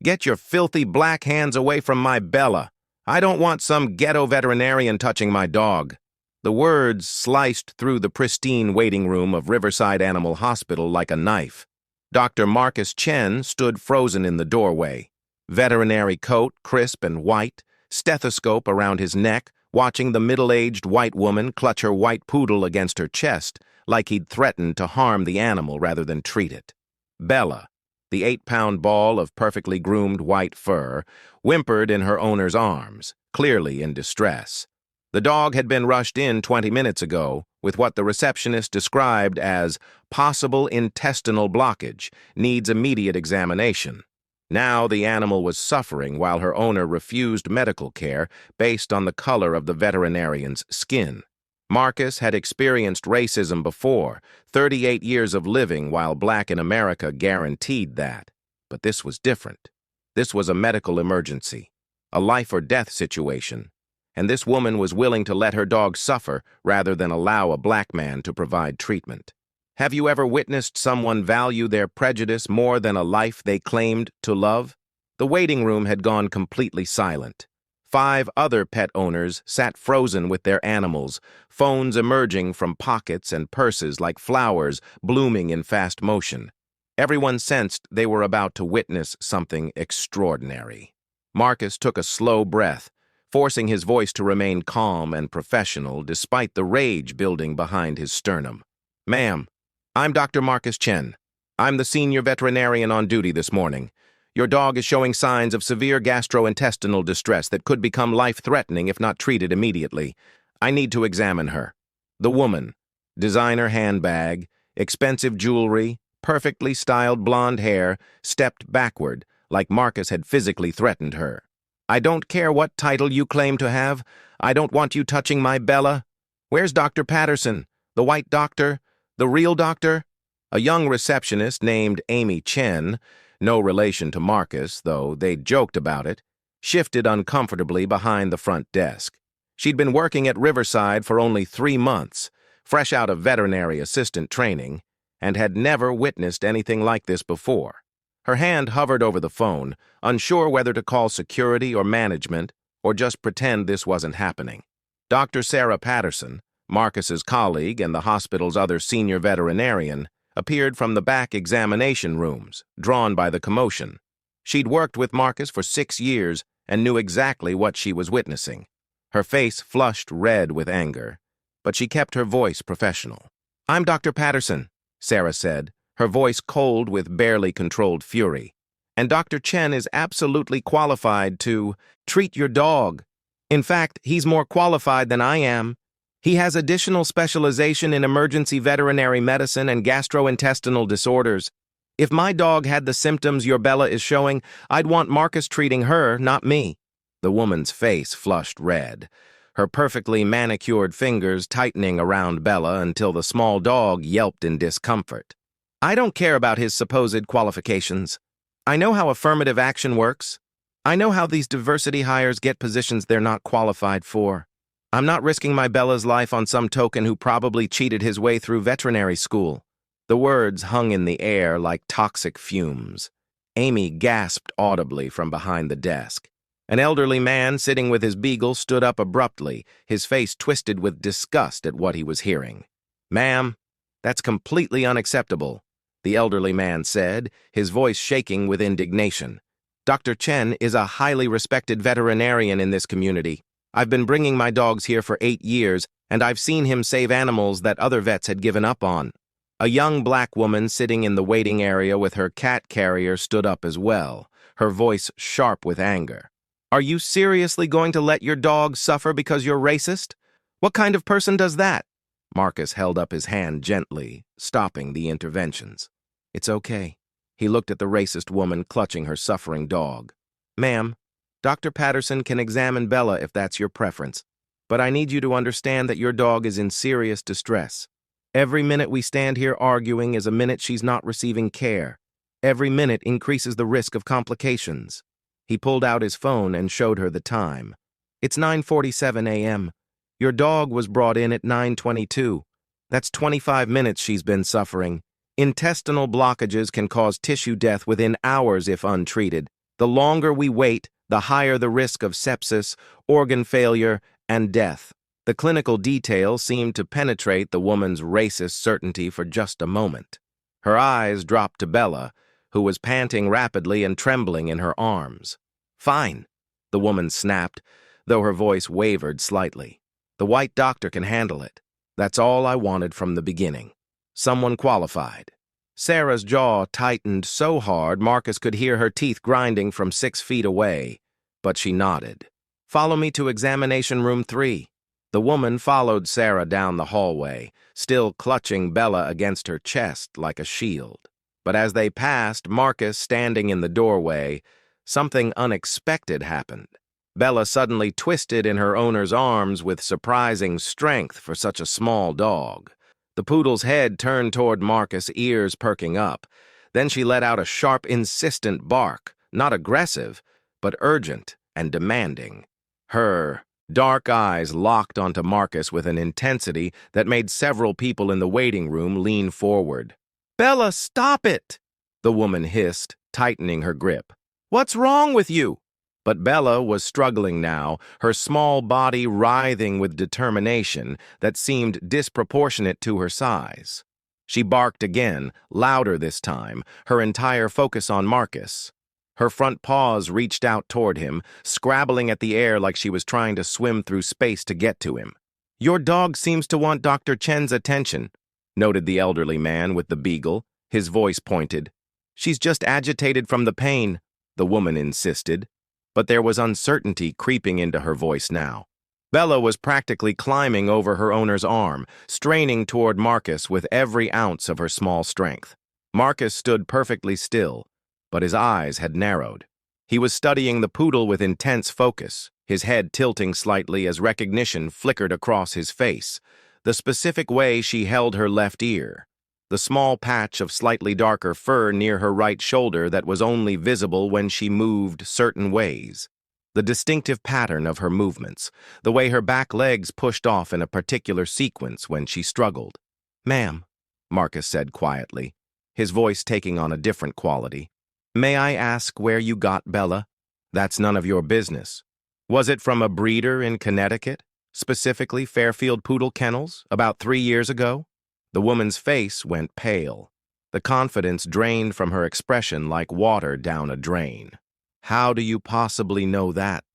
Get your filthy black hands away from my Bella. I don't want some ghetto veterinarian touching my dog." The words sliced through the pristine waiting room of Riverside Animal Hospital like a knife. Dr. Marcus Chen stood frozen in the doorway, veterinary coat crisp and white, stethoscope around his neck, watching the middle-aged white woman clutch her white poodle against her chest like he'd threatened to harm the animal rather than treat it. Bella, the 8-pound ball of perfectly groomed white fur, whimpered in her owner's arms, clearly in distress. The dog had been rushed in 20 minutes ago with what the receptionist described as possible intestinal blockage, needs immediate examination. Now the animal was suffering while her owner refused medical care based on the color of the veterinarian's skin. Marcus had experienced racism before, 38 years of living while black in America guaranteed that. But this was different. This was a medical emergency, a life-or-death situation, and this woman was willing to let her dog suffer rather than allow a black man to provide treatment. Have you ever witnessed someone value their prejudice more than a life they claimed to love? The waiting room had gone completely silent. 5 other pet owners sat frozen with their animals, phones emerging from pockets and purses like flowers blooming in fast motion. Everyone sensed they were about to witness something extraordinary. Marcus took a slow breath, forcing his voice to remain calm and professional despite the rage building behind his sternum. "Ma'am, I'm Dr. Marcus Chen. I'm the senior veterinarian on duty this morning. Your dog is showing signs of severe gastrointestinal distress that could become life-threatening if not treated immediately. I need to examine her." The woman, designer handbag, expensive jewelry, perfectly styled blonde hair, stepped backward like Marcus had physically threatened her. "I don't care what title you claim to have. I don't want you touching my Bella. Where's Dr. Patterson? The white doctor? The real doctor?" A young receptionist named Amy Chen, no relation to Marcus, though they'd joked about it, shifted uncomfortably behind the front desk. She'd been working at Riverside for only 3 months, fresh out of veterinary assistant training, and had never witnessed anything like this before. Her hand hovered over the phone, unsure whether to call security or management or just pretend this wasn't happening. Dr. Sarah Patterson, Marcus's colleague and the hospital's other senior veterinarian, appeared from the back examination rooms, drawn by the commotion. She'd worked with Marcus for 6 years and knew exactly what she was witnessing. Her face flushed red with anger, but she kept her voice professional. "I'm Dr. Patterson," Sarah said, her voice cold with barely controlled fury. "And Dr. Chen is absolutely qualified to treat your dog. In fact, he's more qualified than I am. He has additional specialization in emergency veterinary medicine and gastrointestinal disorders. If my dog had the symptoms your Bella is showing, I'd want Marcus treating her, not me." The woman's face flushed red, her perfectly manicured fingers tightening around Bella until the small dog yelped in discomfort. "I don't care about his supposed qualifications. I know how affirmative action works. I know how these diversity hires get positions they're not qualified for. I'm not risking my Bella's life on some token who probably cheated his way through veterinary school." The words hung in the air like toxic fumes. Amy gasped audibly from behind the desk. An elderly man sitting with his beagle stood up abruptly, his face twisted with disgust at what he was hearing. "Ma'am, that's completely unacceptable," the elderly man said, his voice shaking with indignation. "Dr. Chen is a highly respected veterinarian in this community. I've been bringing my dogs here for 8 years, and I've seen him save animals that other vets had given up on." A young black woman sitting in the waiting area with her cat carrier stood up as well, her voice sharp with anger. "Are you seriously going to let your dog suffer because you're racist? What kind of person does that?" Marcus held up his hand gently, stopping the interventions. "It's okay." He looked at the racist woman clutching her suffering dog. "Ma'am, Dr. Patterson can examine Bella if that's your preference, but I need you to understand that your dog is in serious distress. Every minute we stand here arguing is a minute she's not receiving care. Every minute increases the risk of complications." He pulled out his phone and showed her the time. "It's 9:47 a.m. Your dog was brought in at 9:22. That's 25 minutes she's been suffering. Intestinal blockages can cause tissue death within hours if untreated. The longer we wait, the higher the risk of sepsis, organ failure, and death. The clinical details seemed to penetrate the woman's racist certainty for just a moment. Her eyes dropped to Bella, who was panting rapidly and trembling in her arms. "Fine," the woman snapped, though her voice wavered slightly. "The white doctor can handle it. That's all I wanted from the beginning. Someone qualified." Sarah's jaw tightened so hard Marcus could hear her teeth grinding from 6 feet away, but she nodded. "Follow me to examination room 3. The woman followed Sarah down the hallway, still clutching Bella against her chest like a shield. But as they passed Marcus standing in the doorway, something unexpected happened. Bella suddenly twisted in her owner's arms with surprising strength for such a small dog. The poodle's head turned toward Marcus, ears perking up. Then she let out a sharp, insistent bark, not aggressive, but urgent and demanding. Her dark eyes locked onto Marcus with an intensity that made several people in the waiting room lean forward. "Bella, stop it!" the woman hissed, tightening her grip. "What's wrong with you?" But Bella was struggling now, her small body writhing with determination that seemed disproportionate to her size. She barked again, louder this time, her entire focus on Marcus. Her front paws reached out toward him, scrabbling at the air like she was trying to swim through space to get to him. "Your dog seems to want Dr. Chen's attention," noted the elderly man with the beagle, his voice pointed. "She's just agitated from the pain," the woman insisted. But there was uncertainty creeping into her voice now. Bella was practically climbing over her owner's arm, straining toward Marcus with every ounce of her small strength. Marcus stood perfectly still, but his eyes had narrowed. He was studying the poodle with intense focus, his head tilting slightly as recognition flickered across his face, the specific way she held her left ear, the small patch of slightly darker fur near her right shoulder that was only visible when she moved certain ways, the distinctive pattern of her movements, the way her back legs pushed off in a particular sequence when she struggled. "Ma'am," Marcus said quietly, his voice taking on a different quality, "may I ask where you got Bella?" "That's none of your business. Was it from a breeder in Connecticut, specifically Fairfield Poodle Kennels, about 3 years ago?" The woman's face went pale. The confidence drained from her expression like water down a drain. "How do you possibly know that?"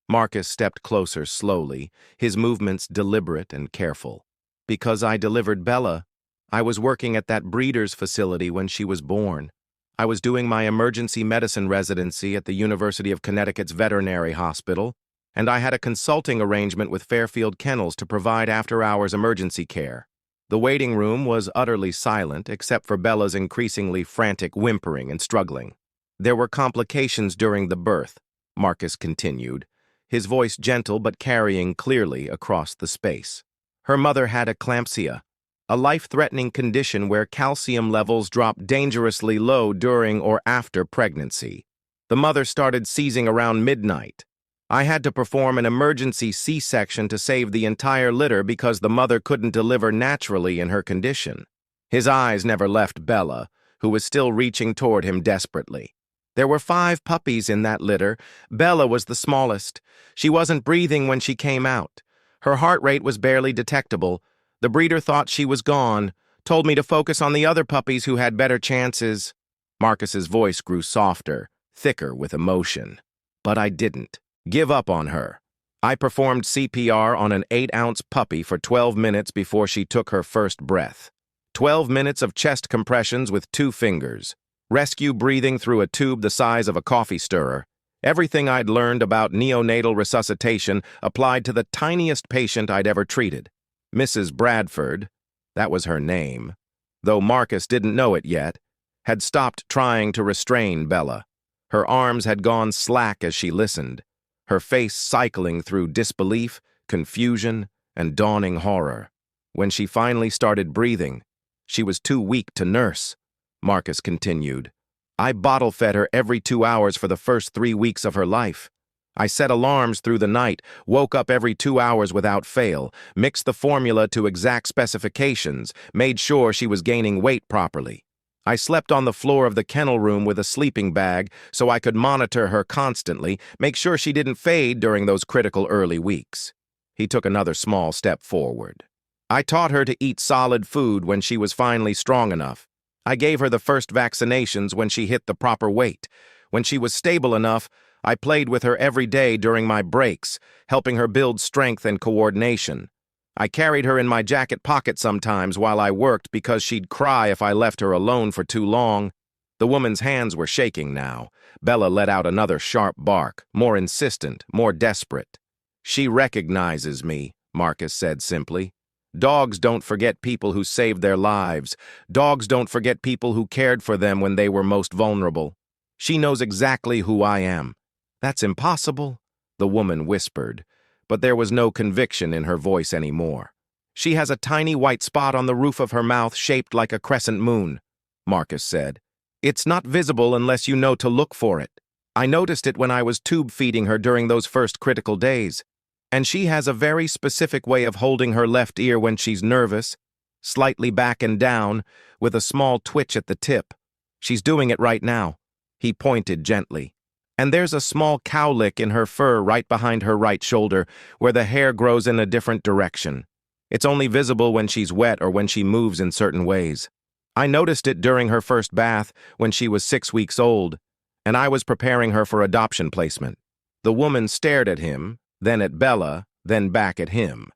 Marcus stepped closer slowly, his movements deliberate and careful. "Because I delivered Bella. I was working at that breeder's facility when she was born. I was doing my emergency medicine residency at the University of Connecticut's veterinary hospital, and I had a consulting arrangement with Fairfield Kennels to provide after-hours emergency care. The waiting room was utterly silent except for Bella's increasingly frantic whimpering and struggling. There were complications during the birth," Marcus continued, his voice gentle but carrying clearly across the space. "Her mother had eclampsia, a life-threatening condition where calcium levels drop dangerously low during or after pregnancy. The mother started seizing around midnight. I had to perform an emergency C-section to save the entire litter because the mother couldn't deliver naturally in her condition." His eyes never left Bella, who was still reaching toward him desperately. "There were 5 puppies in that litter. Bella was the smallest. She wasn't breathing when she came out. Her heart rate was barely detectable. The breeder thought she was gone, told me to focus on the other puppies who had better chances." Marcus's voice grew softer, thicker with emotion. "But I didn't give up on her. I performed CPR on an 8-ounce puppy for 12 minutes before she took her first breath. 12 minutes of chest compressions with 2 fingers. Rescue breathing through a tube the size of a coffee stirrer. Everything I'd learned about neonatal resuscitation applied to the tiniest patient I'd ever treated. Mrs. Bradford, that was her name, though Marcus didn't know it yet, had stopped trying to restrain Bella. Her arms had gone slack as she listened, her face cycling through disbelief, confusion, and dawning horror. When she finally started breathing, she was too weak to nurse, Marcus continued. I bottle-fed her every 2 hours for the first 3 weeks of her life. I set alarms through the night, woke up every 2 hours without fail, mixed the formula to exact specifications, made sure she was gaining weight properly. I slept on the floor of the kennel room with a sleeping bag so I could monitor her constantly, make sure she didn't fade during those critical early weeks. He took another small step forward. I taught her to eat solid food when she was finally strong enough. I gave her the first vaccinations when she hit the proper weight. When she was stable enough, I played with her every day during my breaks, helping her build strength and coordination. I carried her in my jacket pocket sometimes while I worked because she'd cry if I left her alone for too long. The woman's hands were shaking now. Bella let out another sharp bark, more insistent, more desperate. "She recognizes me," Marcus said simply. "Dogs don't forget people who saved their lives. Dogs don't forget people who cared for them when they were most vulnerable. She knows exactly who I am." "That's impossible," the woman whispered, but there was no conviction in her voice anymore. "She has a tiny white spot on the roof of her mouth shaped like a crescent moon," Marcus said. "It's not visible unless you know to look for it. I noticed it when I was tube feeding her during those first critical days. And she has a very specific way of holding her left ear when she's nervous, slightly back and down, with a small twitch at the tip. She's doing it right now." He pointed gently. "And there's a small cowlick in her fur right behind her right shoulder, where the hair grows in a different direction. It's only visible when she's wet or when she moves in certain ways. I noticed it during her first bath when she was 6 weeks old, and I was preparing her for adoption placement." The woman stared at him, then at Bella, then back at him.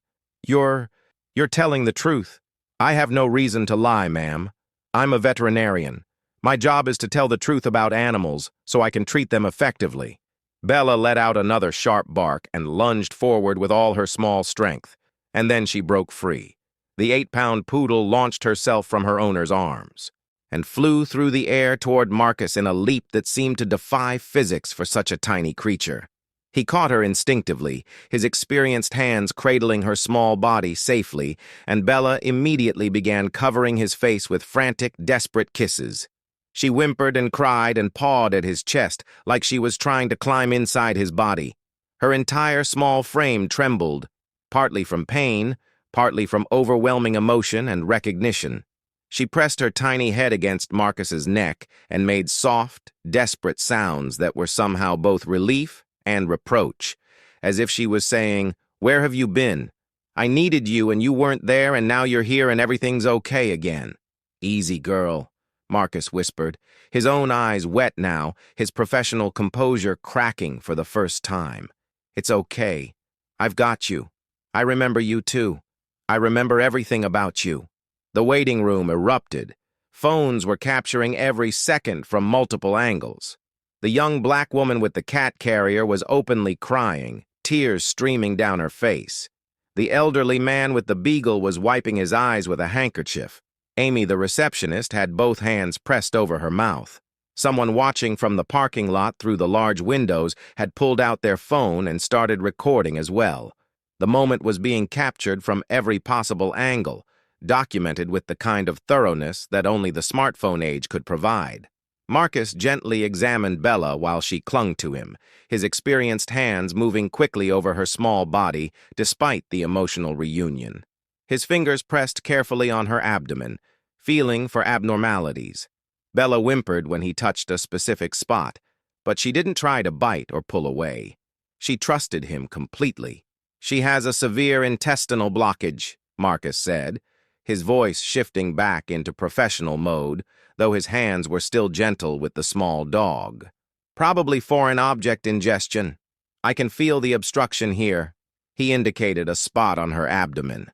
You're telling the truth. I have no reason to lie, ma'am. I'm a veterinarian. My job is to tell the truth about animals so I can treat them effectively." Bella let out another sharp bark and lunged forward with all her small strength, and then she broke free. The 8-pound poodle launched herself from her owner's arms and flew through the air toward Marcus in a leap that seemed to defy physics for such a tiny creature. He caught her instinctively, his experienced hands cradling her small body safely, and Bella immediately began covering his face with frantic, desperate kisses. She whimpered and cried and pawed at his chest like she was trying to climb inside his body. Her entire small frame trembled, partly from pain, partly from overwhelming emotion and recognition. She pressed her tiny head against Marcus's neck and made soft, desperate sounds that were somehow both relief and reproach, as if she was saying, "Where have you been? I needed you and you weren't there, and now you're here and everything's okay again." "Easy, girl," Marcus whispered, his own eyes wet now, his professional composure cracking for the first time. "It's okay. I've got you. I remember you too. I remember everything about you." The waiting room erupted. Phones were capturing every second from multiple angles. The young black woman with the cat carrier was openly crying, tears streaming down her face. The elderly man with the beagle was wiping his eyes with a handkerchief. Amy, the receptionist, had both hands pressed over her mouth. Someone watching from the parking lot through the large windows had pulled out their phone and started recording as well. The moment was being captured from every possible angle, documented with the kind of thoroughness that only the smartphone age could provide. Marcus gently examined Bella while she clung to him, his experienced hands moving quickly over her small body despite the emotional reunion. His fingers pressed carefully on her abdomen, feeling for abnormalities. Bella whimpered when he touched a specific spot, but she didn't try to bite or pull away. She trusted him completely. "She has a severe intestinal blockage," Marcus said, his voice shifting back into professional mode, though his hands were still gentle with the small dog. "Probably foreign object ingestion. I can feel the obstruction here." He indicated a spot on her abdomen.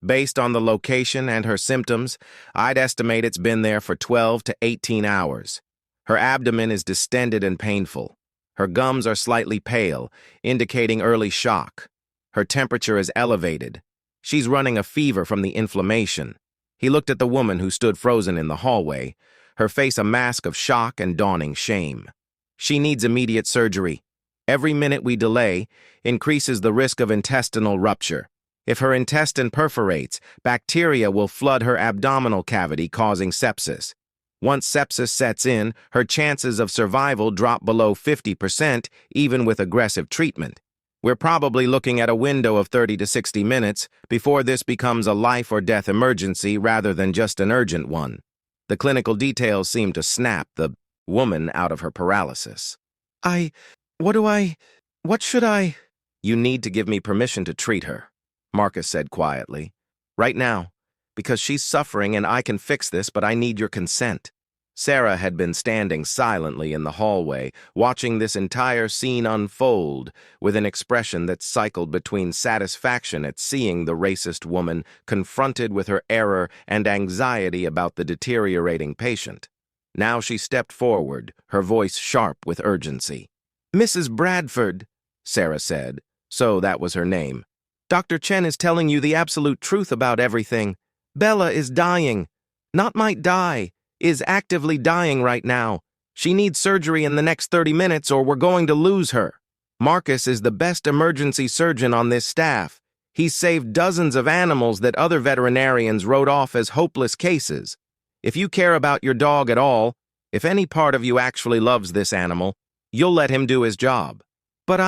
"Based on the location and her symptoms, I'd estimate it's been there for 12 to 18 hours. Her abdomen is distended and painful. Her gums are slightly pale, indicating early shock. Her temperature is elevated. She's running a fever from the inflammation." He looked at the woman who stood frozen in the hallway, her face a mask of shock and dawning shame. "She needs immediate surgery. Every minute we delay increases the risk of intestinal rupture. If her intestine perforates, bacteria will flood her abdominal cavity, causing sepsis. Once sepsis sets in, her chances of survival drop below 50%, even with aggressive treatment. We're probably looking at a window of 30 to 60 minutes before this becomes a life or death emergency rather than just an urgent one." The clinical details seemed to snap the woman out of her paralysis. What should I? You need to give me permission to treat her, Marcus said quietly. Right now, because she's suffering and I can fix this, but I need your consent. Sarah had been standing silently in the hallway, watching this entire scene unfold, with an expression that cycled between satisfaction at seeing the racist woman confronted with her error and anxiety about the deteriorating patient. Now she stepped forward, her voice sharp with urgency. "Mrs. Bradford," Sarah said, so that was her name. "Dr. Chen is telling you the absolute truth about everything. Bella is dying. Not might die. Is actively dying right now. She needs surgery in the next 30 minutes or we're going to lose her. Marcus is the best emergency surgeon on this staff. He's saved dozens of animals that other veterinarians wrote off as hopeless cases. If you care about your dog at all, if any part of you actually loves this animal, you'll let him do his job." "But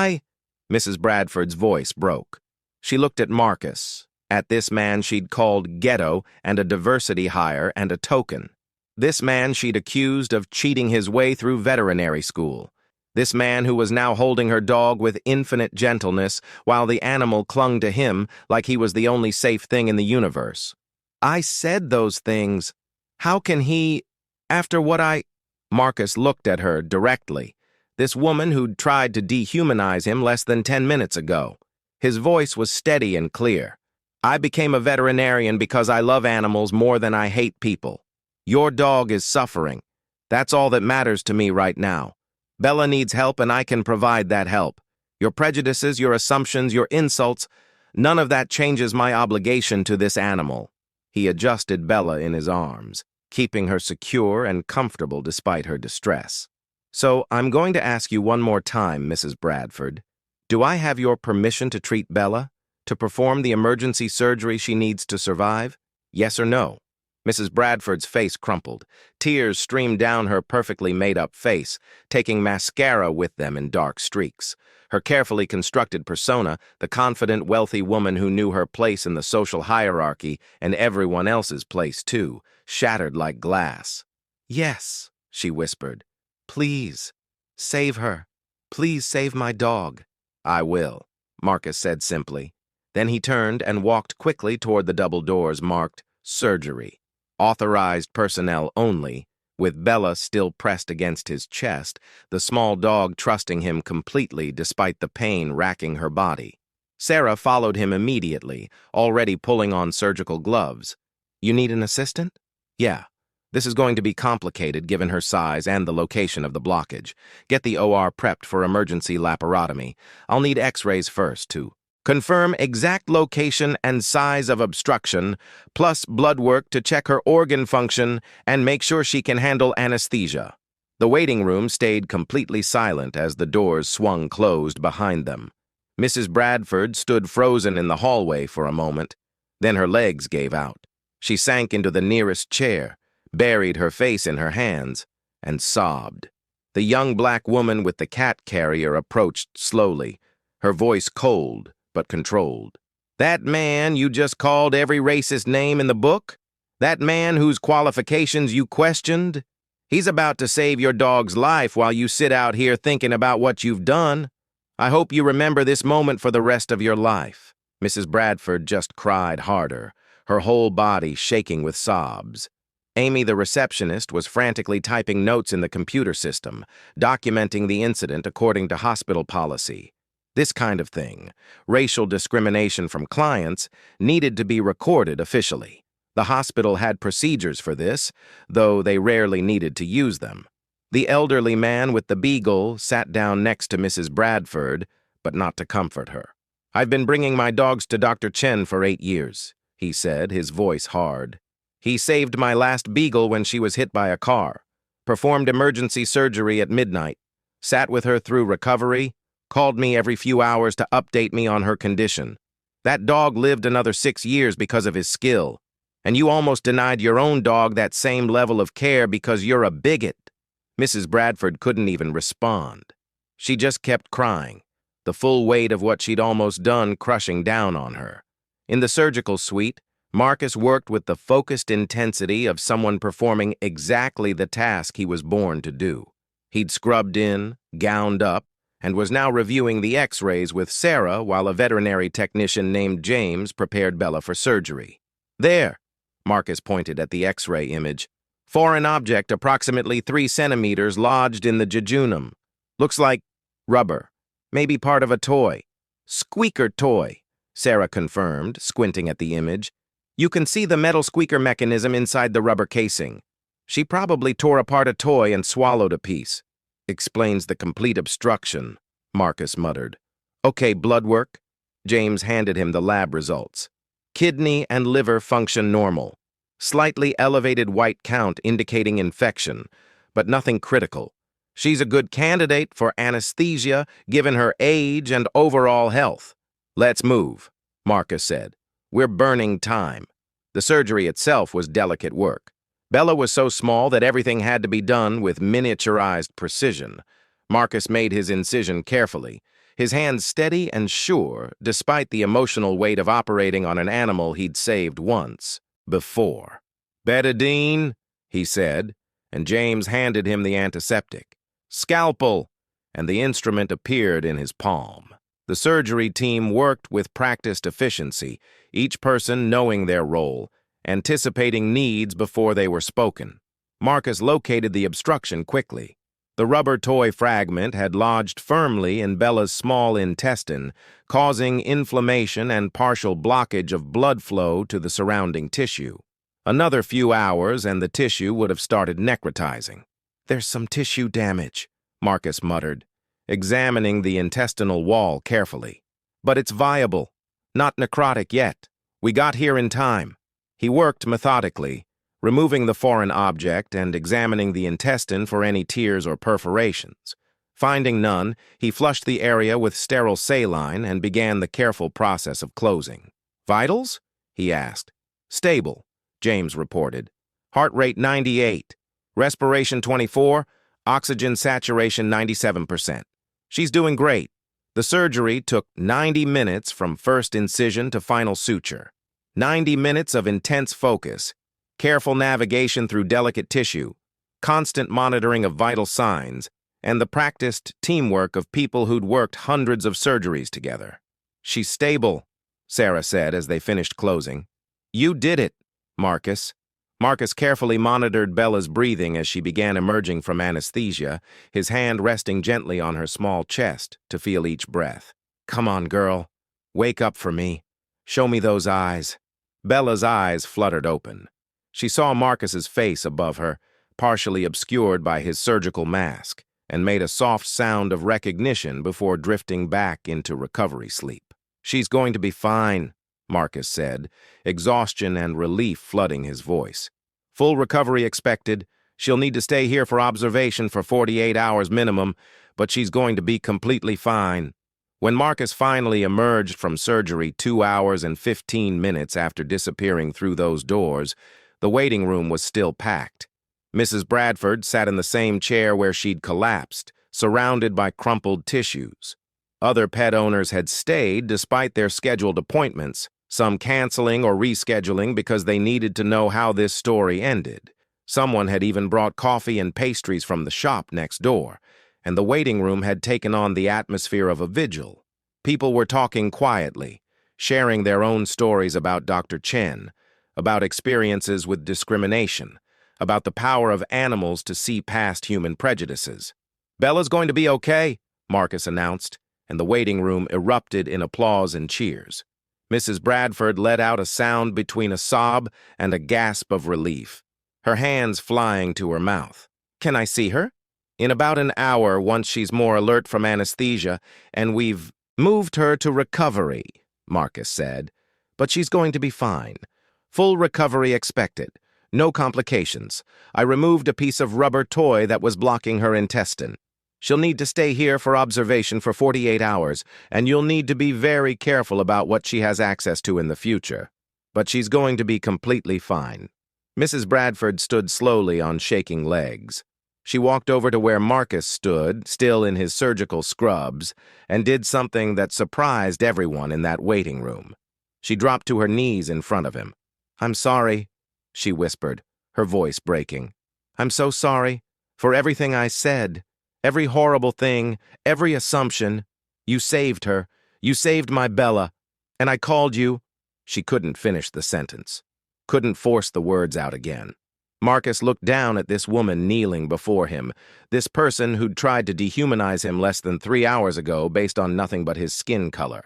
Mrs. Bradford's voice broke. She looked at Marcus, at this man she'd called ghetto and a diversity hire and a token. This man she'd accused of cheating his way through veterinary school. This man who was now holding her dog with infinite gentleness while the animal clung to him like he was the only safe thing in the universe. "I said those things. How can he, after what I—" Marcus looked at her directly, this woman who'd tried to dehumanize him less than 10 minutes ago. His voice was steady and clear. "I became a veterinarian because I love animals more than I hate people. Your dog is suffering. That's all that matters to me right now. Bella needs help and I can provide that help. Your prejudices, your assumptions, your insults, none of that changes my obligation to this animal." He adjusted Bella in his arms, keeping her secure and comfortable despite her distress. "So I'm going to ask you one more time, Mrs. Bradford. Do I have your permission to treat Bella? To perform the emergency surgery she needs to survive? Yes or no?" Mrs. Bradford's face crumpled. Tears streamed down her perfectly made-up face, taking mascara with them in dark streaks. Her carefully constructed persona, the confident, wealthy woman who knew her place in the social hierarchy and everyone else's place too, shattered like glass. "Yes," she whispered. "Please, save her. Please save my dog." "I will," Marcus said simply. Then he turned and walked quickly toward the double doors marked "Surgery. Authorized personnel only," with Bella still pressed against his chest, the small dog trusting him completely despite the pain racking her body. Sarah followed him immediately, already pulling on surgical gloves. "You need an assistant?" "Yeah. This is going to be complicated given her size and the location of the blockage. Get the OR prepped for emergency laparotomy. I'll need x-rays first, too. Confirm exact location and size of obstruction, plus blood work to check her organ function and make sure she can handle anesthesia." The waiting room stayed completely silent as the doors swung closed behind them. Mrs. Bradford stood frozen in the hallway for a moment. Then her legs gave out. She sank into the nearest chair, buried her face in her hands, and sobbed. The young black woman with the cat carrier approached slowly, her voice cold but controlled. "That man you just called every racist name in the book? That man whose qualifications you questioned? He's about to save your dog's life while you sit out here thinking about what you've done. I hope you remember this moment for the rest of your life." Mrs. Bradford just cried harder, her whole body shaking with sobs. Amy, the receptionist, was frantically typing notes in the computer system, documenting the incident according to hospital policy. This kind of thing, racial discrimination from clients, needed to be recorded officially. The hospital had procedures for this, though they rarely needed to use them. The elderly man with the beagle sat down next to Mrs. Bradford, but not to comfort her. "I've been bringing my dogs to Dr. Chen for 8 years, he said, his voice hard. "He saved my last beagle when she was hit by a car, performed emergency surgery at midnight, sat with her through recovery, called me every few hours to update me on her condition. That dog lived another 6 years because of his skill, and you almost denied your own dog that same level of care because you're a bigot." Mrs. Bradford couldn't even respond. She just kept crying, the full weight of what she'd almost done crushing down on her. In the surgical suite, Marcus worked with the focused intensity of someone performing exactly the task he was born to do. He'd scrubbed in, gowned up, and was now reviewing the x-rays with Sarah while a veterinary technician named James prepared Bella for surgery. There, Marcus pointed at the x-ray image. Foreign object approximately 3 centimeters lodged in the jejunum. Looks like rubber, maybe part of a toy. Squeaker toy, Sarah confirmed, squinting at the image. You can see the metal squeaker mechanism inside the rubber casing. She probably tore apart a toy and swallowed a piece. Explains the complete obstruction, Marcus muttered. Okay, blood work. James handed him the lab results. Kidney and liver function normal. Slightly elevated white count indicating infection, but nothing critical. She's a good candidate for anesthesia given her age and overall health. Let's move, Marcus said. We're burning time. The surgery itself was delicate work. Bella was so small that everything had to be done with miniaturized precision. Marcus made his incision carefully, his hands steady and sure despite the emotional weight of operating on an animal he'd saved once before. Betadine, he said, and James handed him the antiseptic. Scalpel, and the instrument appeared in his palm. The surgery team worked with practiced efficiency, each person knowing their role, anticipating needs before they were spoken. Marcus located the obstruction quickly. The rubber toy fragment had lodged firmly in Bella's small intestine, causing inflammation and partial blockage of blood flow to the surrounding tissue. Another few hours and the tissue would have started necrotizing. There's some tissue damage, Marcus muttered, examining the intestinal wall carefully. But it's viable, not necrotic yet. We got here in time. He worked methodically, removing the foreign object and examining the intestine for any tears or perforations. Finding none, he flushed the area with sterile saline and began the careful process of closing. Vitals? He asked. Stable, James reported. Heart rate 98, respiration 24, oxygen saturation 97%. She's doing great. The surgery took 90 minutes from first incision to final suture. 90 minutes of intense focus, careful navigation through delicate tissue, constant monitoring of vital signs, and the practiced teamwork of people who'd worked hundreds of surgeries together. She's stable, Sarah said as they finished closing. You did it, Marcus. Marcus carefully monitored Bella's breathing as she began emerging from anesthesia, his hand resting gently on her small chest to feel each breath. Come on, girl. Wake up for me. Show me those eyes. Bella's eyes fluttered open. She saw Marcus's face above her, partially obscured by his surgical mask, and made a soft sound of recognition before drifting back into recovery sleep. She's going to be fine, Marcus said, exhaustion and relief flooding his voice. Full recovery expected. She'll need to stay here for observation for 48 hours minimum, but she's going to be completely fine. When Marcus finally emerged from surgery 2 hours and 15 minutes after disappearing through those doors, the waiting room was still packed. Mrs. Bradford sat in the same chair where she'd collapsed, surrounded by crumpled tissues. Other pet owners had stayed despite their scheduled appointments, some canceling or rescheduling because they needed to know how this story ended. Someone had even brought coffee and pastries from the shop next door, and the waiting room had taken on the atmosphere of a vigil. People were talking quietly, sharing their own stories about Dr. Chen, about experiences with discrimination, about the power of animals to see past human prejudices. Bella's going to be okay, Marcus announced, and the waiting room erupted in applause and cheers. Mrs. Bradford let out a sound between a sob and a gasp of relief, her hands flying to her mouth. Can I see her? In about an hour, once she's more alert from anesthesia, and we've moved her to recovery, Marcus said. But she's going to be fine. Full recovery expected. No complications. I removed a piece of rubber toy that was blocking her intestine. She'll need to stay here for observation for 48 hours, and you'll need to be very careful about what she has access to in the future. But she's going to be completely fine. Mrs. Bradford stood slowly on shaking legs. She walked over to where Marcus stood, still in his surgical scrubs, and did something that surprised everyone in that waiting room. She dropped to her knees in front of him. I'm sorry, she whispered, her voice breaking. I'm so sorry for everything I said, every horrible thing, every assumption. You saved her. You saved my Bella. And I called you. She couldn't finish the sentence. Couldn't force the words out again. Marcus looked down at this woman kneeling before him, this person who'd tried to dehumanize him less than 3 hours ago based on nothing but his skin color.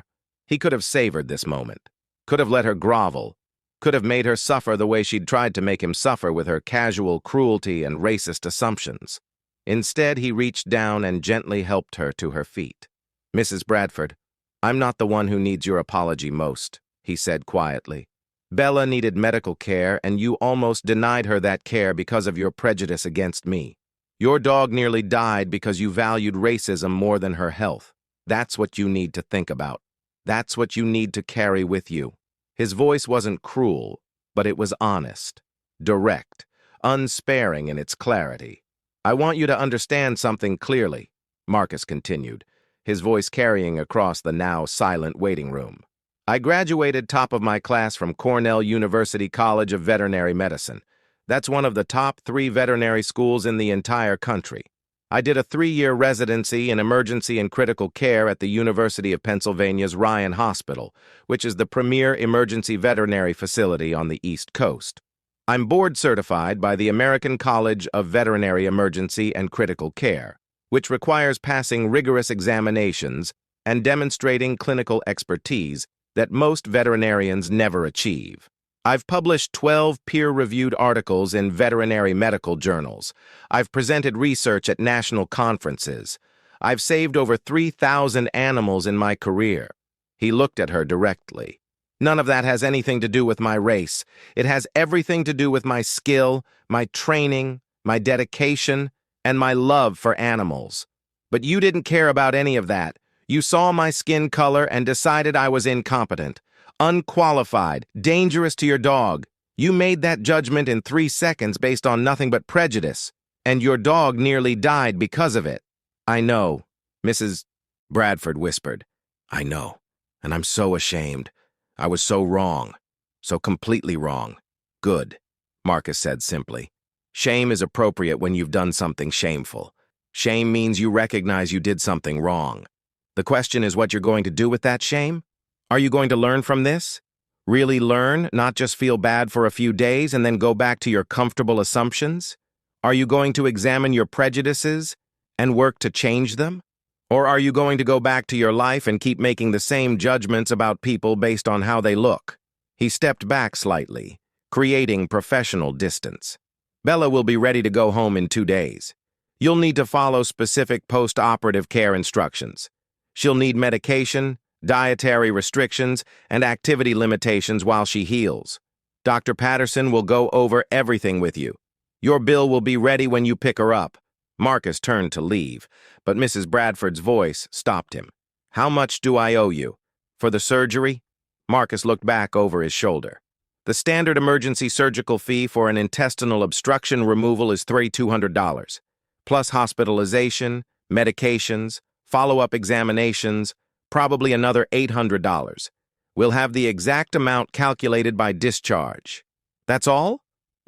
He could have savored this moment, could have let her grovel, could have made her suffer the way she'd tried to make him suffer with her casual cruelty and racist assumptions. Instead, he reached down and gently helped her to her feet. Mrs. Bradford, I'm not the one who needs your apology most, he said quietly. Bella needed medical care, and you almost denied her that care because of your prejudice against me. Your dog nearly died because you valued racism more than her health. That's what you need to think about. That's what you need to carry with you. His voice wasn't cruel, but it was honest, direct, unsparing in its clarity. I want you to understand something clearly, Marcus continued, his voice carrying across the now silent waiting room. I graduated top of my class from Cornell University College of Veterinary Medicine. That's one of the top 3 veterinary schools in the entire country. I did a 3-year residency in emergency and critical care at the University of Pennsylvania's Ryan Hospital, which is the premier emergency veterinary facility on the East Coast. I'm board certified by the American College of Veterinary Emergency and Critical Care, which requires passing rigorous examinations and demonstrating clinical expertise that most veterinarians never achieve. I've published 12 peer-reviewed articles in veterinary medical journals. I've presented research at national conferences. I've saved over 3,000 animals in my career. He looked at her directly. None of that has anything to do with my race. It has everything to do with my skill, my training, my dedication, and my love for animals. But you didn't care about any of that. You saw my skin color and decided I was incompetent, unqualified, dangerous to your dog. You made that judgment in 3 seconds based on nothing but prejudice, and your dog nearly died because of it. I know, Mrs. Bradford whispered. I know, and I'm so ashamed. I was so wrong, so completely wrong. Good, Marcus said simply. Shame is appropriate when you've done something shameful. Shame means you recognize you did something wrong. The question is what you're going to do with that shame? Are you going to learn from this? Really learn, not just feel bad for a few days and then go back to your comfortable assumptions? Are you going to examine your prejudices and work to change them? Or are you going to go back to your life and keep making the same judgments about people based on how they look? He stepped back slightly, creating professional distance. Bella will be ready to go home in 2 days. You'll need to follow specific post-operative care instructions. She'll need medication, dietary restrictions, and activity limitations while she heals. Dr. Patterson will go over everything with you. Your bill will be ready when you pick her up. Marcus turned to leave, but Mrs. Bradford's voice stopped him. How much do I owe you? For the surgery? Marcus looked back over his shoulder. The standard emergency surgical fee for an intestinal obstruction removal is $3,200, plus hospitalization, medications, follow-up examinations, probably another $800. We'll have the exact amount calculated by discharge. That's all?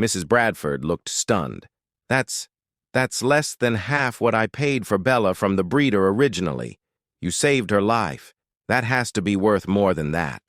Mrs. Bradford looked stunned. That's less than half what I paid for Bella from the breeder originally. You saved her life. That has to be worth more than that.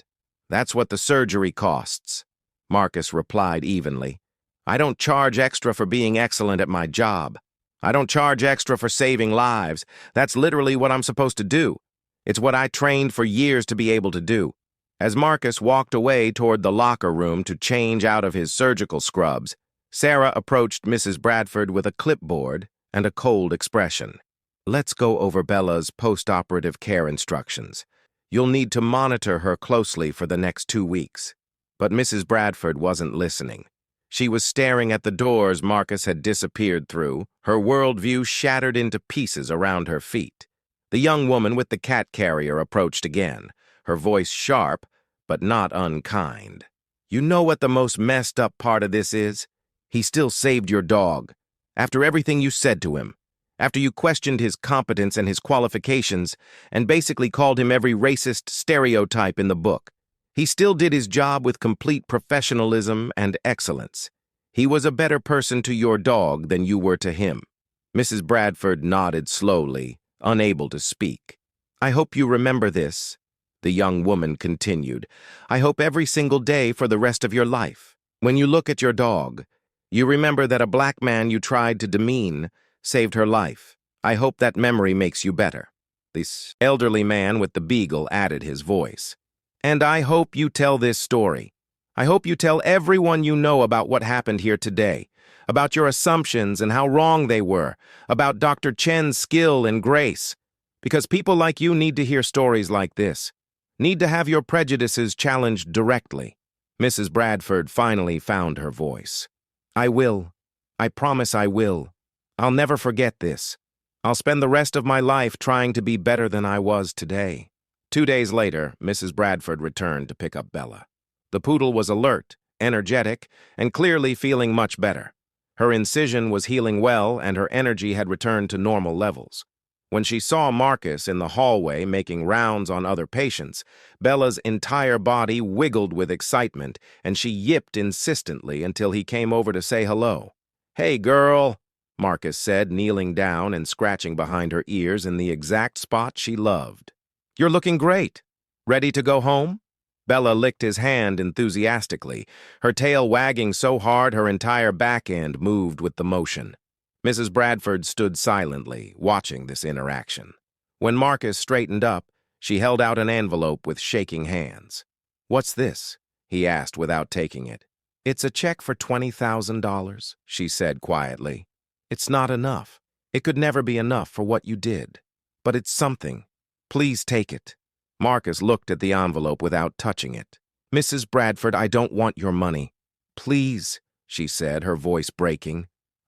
That's what the surgery costs, Marcus replied evenly. I don't charge extra for being excellent at my job. I don't charge extra for saving lives. That's literally what I'm supposed to do. It's what I trained for years to be able to do. As Marcus walked away toward the locker room to change out of his surgical scrubs, Sarah approached Mrs. Bradford with a clipboard and a cold expression. Let's go over Bella's post-operative care instructions. You'll need to monitor her closely for the next 2 weeks. But Mrs. Bradford wasn't listening. She was staring at the doors Marcus had disappeared through, her worldview shattered into pieces around her feet. The young woman with the cat carrier approached again, her voice sharp, but not unkind. You know what the most messed up part of this is? He still saved your dog. After everything you said to him, after you questioned his competence and his qualifications, and basically called him every racist stereotype in the book, He still did his job with complete professionalism and excellence. He was a better person to your dog than you were to him. Mrs. Bradford nodded slowly, unable to speak. I hope you remember this, the young woman continued. I hope every single day for the rest of your life. When you look at your dog, you remember that a black man you tried to demean saved her life. I hope that memory makes you better. This elderly man with the beagle added his voice. And I hope you tell this story. I hope you tell everyone you know about what happened here today, about your assumptions and how wrong they were, about Dr. Chen's skill and grace. Because people like you need to hear stories like this, need to have your prejudices challenged directly. Mrs. Bradford finally found her voice. I will. I promise I will. I'll never forget this. I'll spend the rest of my life trying to be better than I was today. 2 days later, Mrs. Bradford returned to pick up Bella. The poodle was alert, energetic, and clearly feeling much better. Her incision was healing well, and her energy had returned to normal levels. When she saw Marcus in the hallway making rounds on other patients, Bella's entire body wiggled with excitement, and she yipped insistently until he came over to say hello. Hey, girl, Marcus said, kneeling down and scratching behind her ears in the exact spot she loved. You're looking great. Ready to go home? Bella licked his hand enthusiastically, her tail wagging so hard her entire back end moved with the motion. Mrs. Bradford stood silently, watching this interaction. When Marcus straightened up, she held out an envelope with shaking hands. What's this? He asked without taking it. It's a check for $20,000, she said quietly. It's not enough. It could never be enough for what you did. But it's something. Please take it. Marcus looked at the envelope without touching it. Mrs. Bradford, I don't want your money. Please, she said, her voice breaking.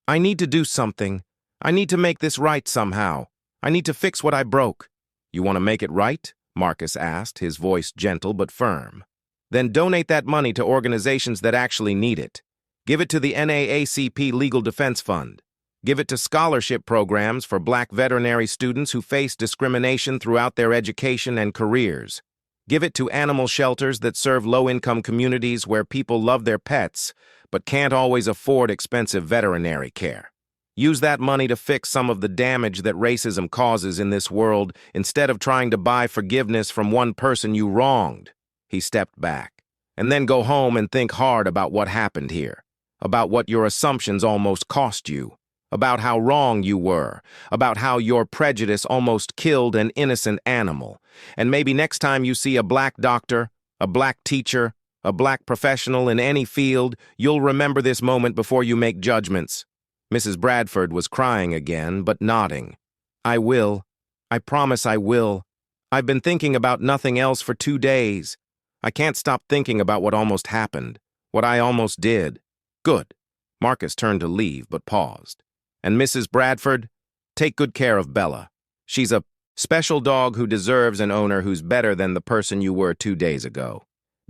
I need to do something. I need to make this right somehow. I need to fix what I broke. You want to make it right? Marcus asked, his voice gentle but firm. Then donate that money to organizations that actually need it. Give it to the NAACP Legal Defense Fund. Give it to scholarship programs for black veterinary students who face discrimination throughout their education and careers. Give it to animal shelters that serve low-income communities where people love their pets but can't always afford expensive veterinary care. Use that money to fix some of the damage that racism causes in this world instead of trying to buy forgiveness from one person you wronged. He stepped back. And then go home and think hard about what happened here, about what your assumptions almost cost you, about how wrong you were, about how your prejudice almost killed an innocent animal. And maybe next time you see a black doctor, a black teacher, a black professional in any field, you'll remember this moment before you make judgments. Mrs. Bradford was crying again, but nodding. I will. I promise I will. I've been thinking about nothing else for 2 days. I can't stop thinking about what almost happened, what I almost did. Good. Marcus turned to leave, but paused. And Mrs. Bradford, take good care of Bella. She's a special dog who deserves an owner who's better than the person you were 2 days ago.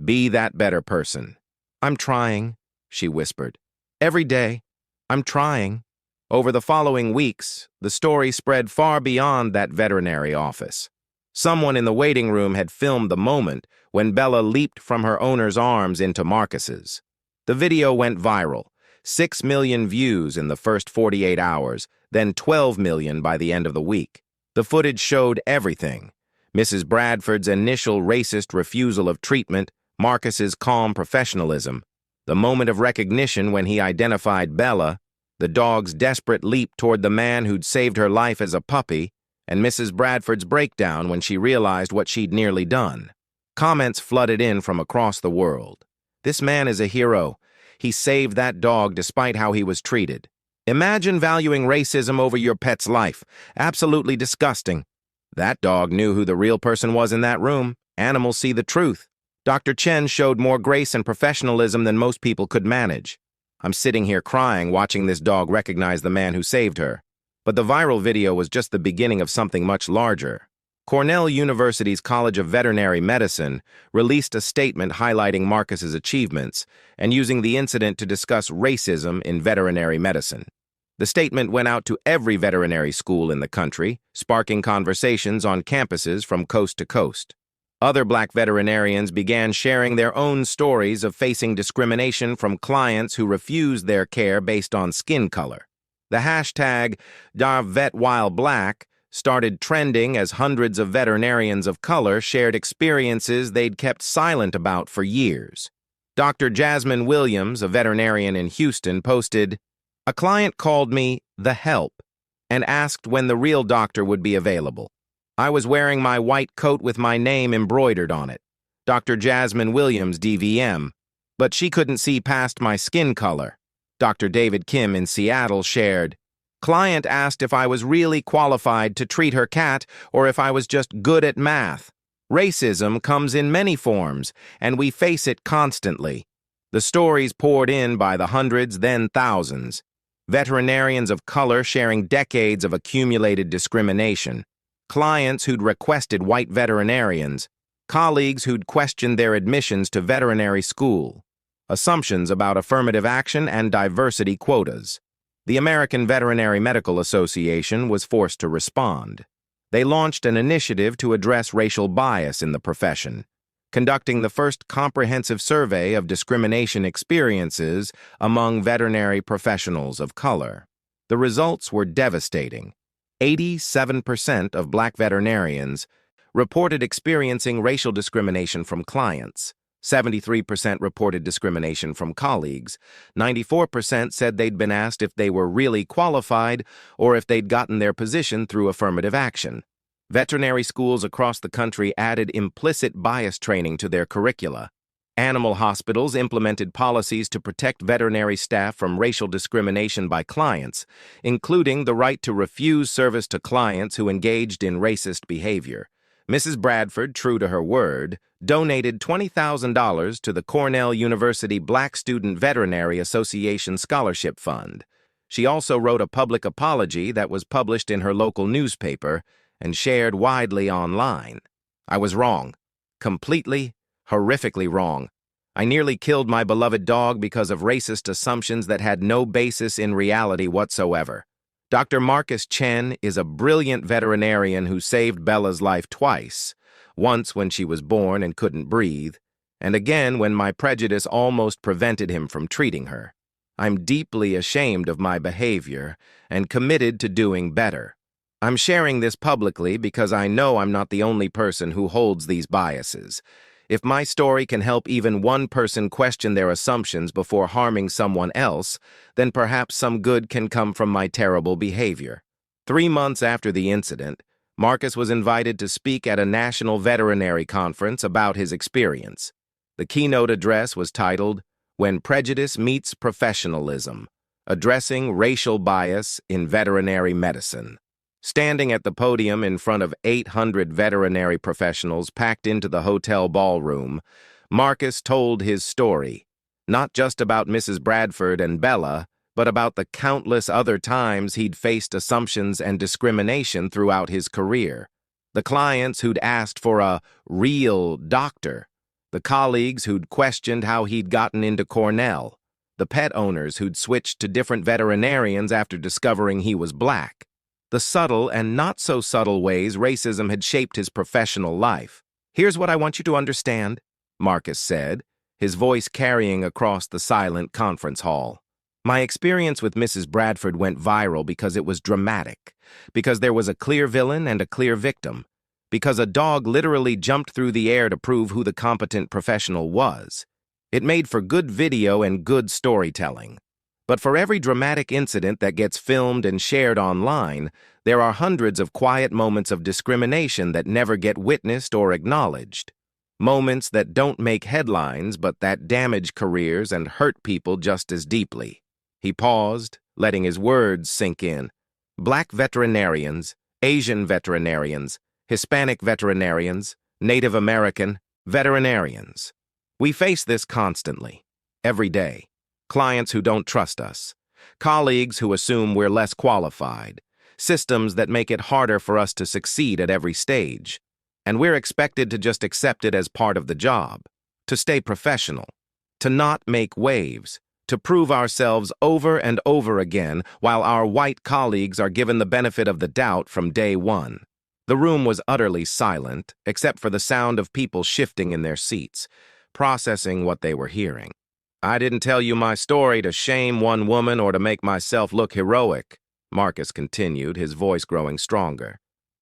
Be that better person. I'm trying, she whispered. Every day, I'm trying. Over the following weeks, the story spread far beyond that veterinary office. Someone in the waiting room had filmed the moment when Bella leaped from her owner's arms into Marcus's. The video went viral. 6 million views in the first 48 hours, then 12 million by the end of the week. The footage showed everything. Mrs. Bradford's initial racist refusal of treatment, Marcus's calm professionalism, the moment of recognition when he identified Bella, the dog's desperate leap toward the man who'd saved her life as a puppy, and Mrs. Bradford's breakdown when she realized what she'd nearly done. Comments flooded in from across the world. This man is a hero. He saved that dog despite how he was treated. Imagine valuing racism over your pet's life. Absolutely disgusting. That dog knew who the real person was in that room. Animals see the truth. Dr. Chen showed more grace and professionalism than most people could manage. I'm sitting here crying watching this dog recognize the man who saved her. But the viral video was just the beginning of something much larger. Cornell University's College of Veterinary Medicine released a statement highlighting Marcus's achievements and using the incident to discuss racism in veterinary medicine. The statement went out to every veterinary school in the country, sparking conversations on campuses from coast to coast. Other Black veterinarians began sharing their own stories of facing discrimination from clients who refused their care based on skin color. The hashtag #VetWhileBlack started trending as hundreds of veterinarians of color shared experiences they'd kept silent about for years. Dr. Jasmine Williams, a veterinarian in Houston, posted, "A client called me the help and asked when the real doctor would be available. I was wearing my white coat with my name embroidered on it, Dr. Jasmine Williams, DVM, but she couldn't see past my skin color." Dr. David Kim in Seattle shared, "Client asked if I was really qualified to treat her cat or if I was just good at math. Racism comes in many forms, and we face it constantly." The stories poured in by the hundreds, then thousands. Veterinarians of color sharing decades of accumulated discrimination. Clients who'd requested white veterinarians. Colleagues who'd questioned their admissions to veterinary school. Assumptions about affirmative action and diversity quotas. The American Veterinary Medical Association was forced to respond. They launched an initiative to address racial bias in the profession, conducting the first comprehensive survey of discrimination experiences among veterinary professionals of color. The results were devastating. 87% of Black veterinarians reported experiencing racial discrimination from clients. 73% reported discrimination from colleagues. 94% said they'd been asked if they were really qualified or if they'd gotten their position through affirmative action. Veterinary schools across the country added implicit bias training to their curricula. Animal hospitals implemented policies to protect veterinary staff from racial discrimination by clients, including the right to refuse service to clients who engaged in racist behavior. Mrs. Bradford, true to her word, donated $20,000 to the Cornell University Black Student Veterinary Association Scholarship Fund. She also wrote a public apology that was published in her local newspaper and shared widely online. "I was wrong. Completely, horrifically wrong. I nearly killed my beloved dog because of racist assumptions that had no basis in reality whatsoever." Dr. Marcus Chen is a brilliant veterinarian who saved Bella's life twice, once when she was born and couldn't breathe, and again when my prejudice almost prevented him from treating her. I'm deeply ashamed of my behavior and committed to doing better. I'm sharing this publicly because I know I'm not the only person who holds these biases. If my story can help even one person question their assumptions before harming someone else, then perhaps some good can come from my terrible behavior. 3 months after the incident, Marcus was invited to speak at a national veterinary conference about his experience. The keynote address was titled, "When Prejudice Meets Professionalism: Addressing Racial Bias in Veterinary Medicine." Standing at the podium in front of 800 veterinary professionals packed into the hotel ballroom, Marcus told his story, not just about Mrs. Bradford and Bella, but about the countless other times he'd faced assumptions and discrimination throughout his career. The clients who'd asked for a real doctor, the colleagues who'd questioned how he'd gotten into Cornell, the pet owners who'd switched to different veterinarians after discovering he was Black. The subtle and not-so-subtle ways racism had shaped his professional life. "Here's what I want you to understand," Marcus said, his voice carrying across the silent conference hall. "My experience with Mrs. Bradford went viral because it was dramatic, because there was a clear villain and a clear victim, because a dog literally jumped through the air to prove who the competent professional was. It made for good video and good storytelling. But for every dramatic incident that gets filmed and shared online, there are hundreds of quiet moments of discrimination that never get witnessed or acknowledged. Moments that don't make headlines, but that damage careers and hurt people just as deeply." He paused, letting his words sink in. Black veterinarians, Asian veterinarians, Hispanic veterinarians, Native American veterinarians. We face this constantly, every day. Clients who don't trust us, colleagues who assume we're less qualified, systems that make it harder for us to succeed at every stage. And we're expected to just accept it as part of the job, to stay professional, to not make waves, to prove ourselves over and over again while our white colleagues are given the benefit of the doubt from day one. The room was utterly silent, except for the sound of people shifting in their seats, processing what they were hearing. "I didn't tell you my story to shame one woman or to make myself look heroic," Marcus continued, his voice growing stronger.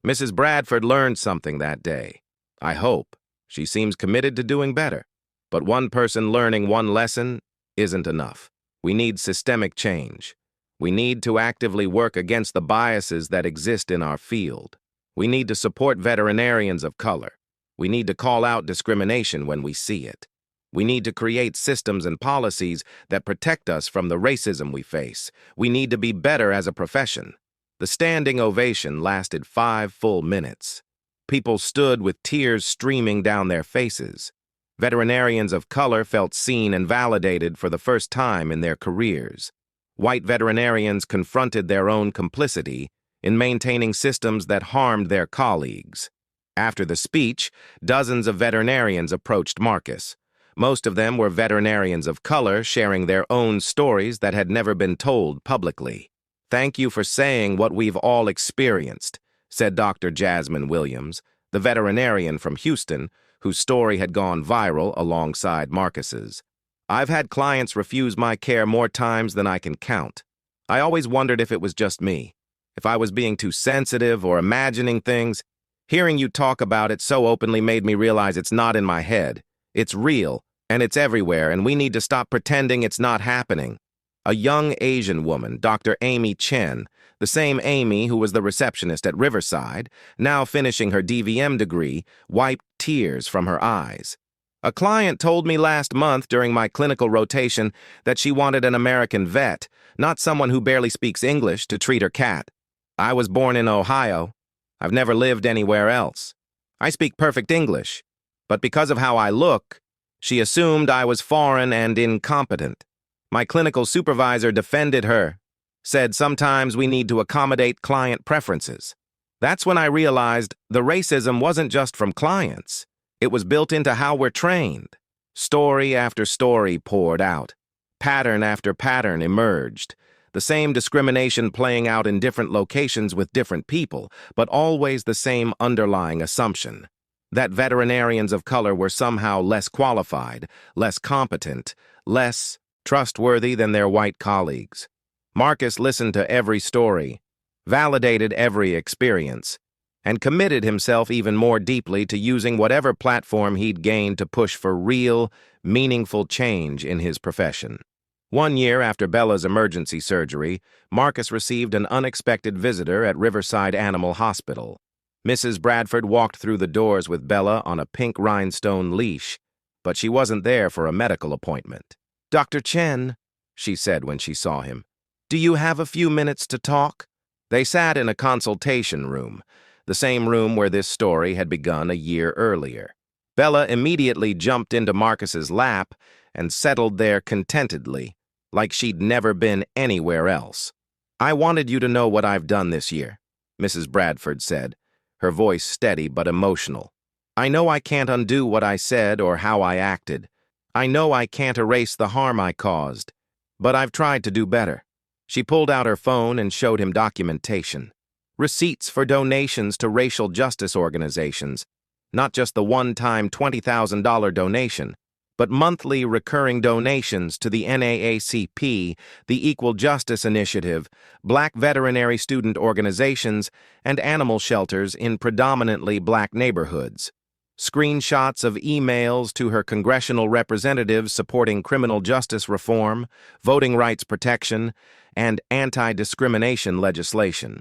"Mrs. Bradford learned something that day. I hope. She seems committed to doing better. But one person learning one lesson isn't enough. We need systemic change. We need to actively work against the biases that exist in our field. We need to support veterinarians of color. We need to call out discrimination when we see it. We need to create systems and policies that protect us from the racism we face. We need to be better as a profession." The standing ovation lasted 5 full minutes. People stood with tears streaming down their faces. Veterinarians of color felt seen and validated for the first time in their careers. White veterinarians confronted their own complicity in maintaining systems that harmed their colleagues. After the speech, dozens of veterinarians approached Marcus. Most of them were veterinarians of color sharing their own stories that had never been told publicly. "Thank you for saying what we've all experienced," said Dr. Jasmine Williams, the veterinarian from Houston, whose story had gone viral alongside Marcus's. "I've had clients refuse my care more times than I can count. I always wondered if it was just me, if I was being too sensitive or imagining things. Hearing you talk about it so openly made me realize it's not in my head. It's real, and it's everywhere, and we need to stop pretending it's not happening." A young Asian woman, Dr. Amy Chen, the same Amy who was the receptionist at Riverside, now finishing her DVM degree, wiped tears from her eyes. "A client told me last month during my clinical rotation that she wanted an American vet, not someone who barely speaks English, to treat her cat. I was born in Ohio. I've never lived anywhere else. I speak perfect English, but because of how I look, she assumed I was foreign and incompetent. My clinical supervisor defended her, said sometimes we need to accommodate client preferences. That's when I realized the racism wasn't just from clients. It was built into how we're trained. Story after story poured out. Pattern after pattern emerged. The same discrimination playing out in different locations with different people, but always the same underlying assumption: that veterinarians of color were somehow less qualified, less competent, less trustworthy than their white colleagues. Marcus listened to every story, validated every experience, and committed himself even more deeply to using whatever platform he'd gained to push for real, meaningful change in his profession. 1 year after Bella's emergency surgery, Marcus received an unexpected visitor at Riverside Animal Hospital. Mrs. Bradford walked through the doors with Bella on a pink rhinestone leash, but she wasn't there for a medical appointment. "Dr. Chen," she said when she saw him, "do you have a few minutes to talk?" They sat in a consultation room, the same room where this story had begun a year earlier. Bella immediately jumped into Marcus's lap and settled there contentedly, like she'd never been anywhere else. "I wanted you to know what I've done this year," Mrs. Bradford said, her voice steady but emotional. "I know I can't undo what I said or how I acted. I know I can't erase the harm I caused, but I've tried to do better." She pulled out her phone and showed him documentation. Receipts for donations to racial justice organizations, not just the one-time $20,000 donation, but monthly recurring donations to the NAACP, the Equal Justice Initiative, Black veterinary student organizations, and animal shelters in predominantly black neighborhoods. Screenshots of emails to her congressional representatives supporting criminal justice reform, voting rights protection, and anti-discrimination legislation.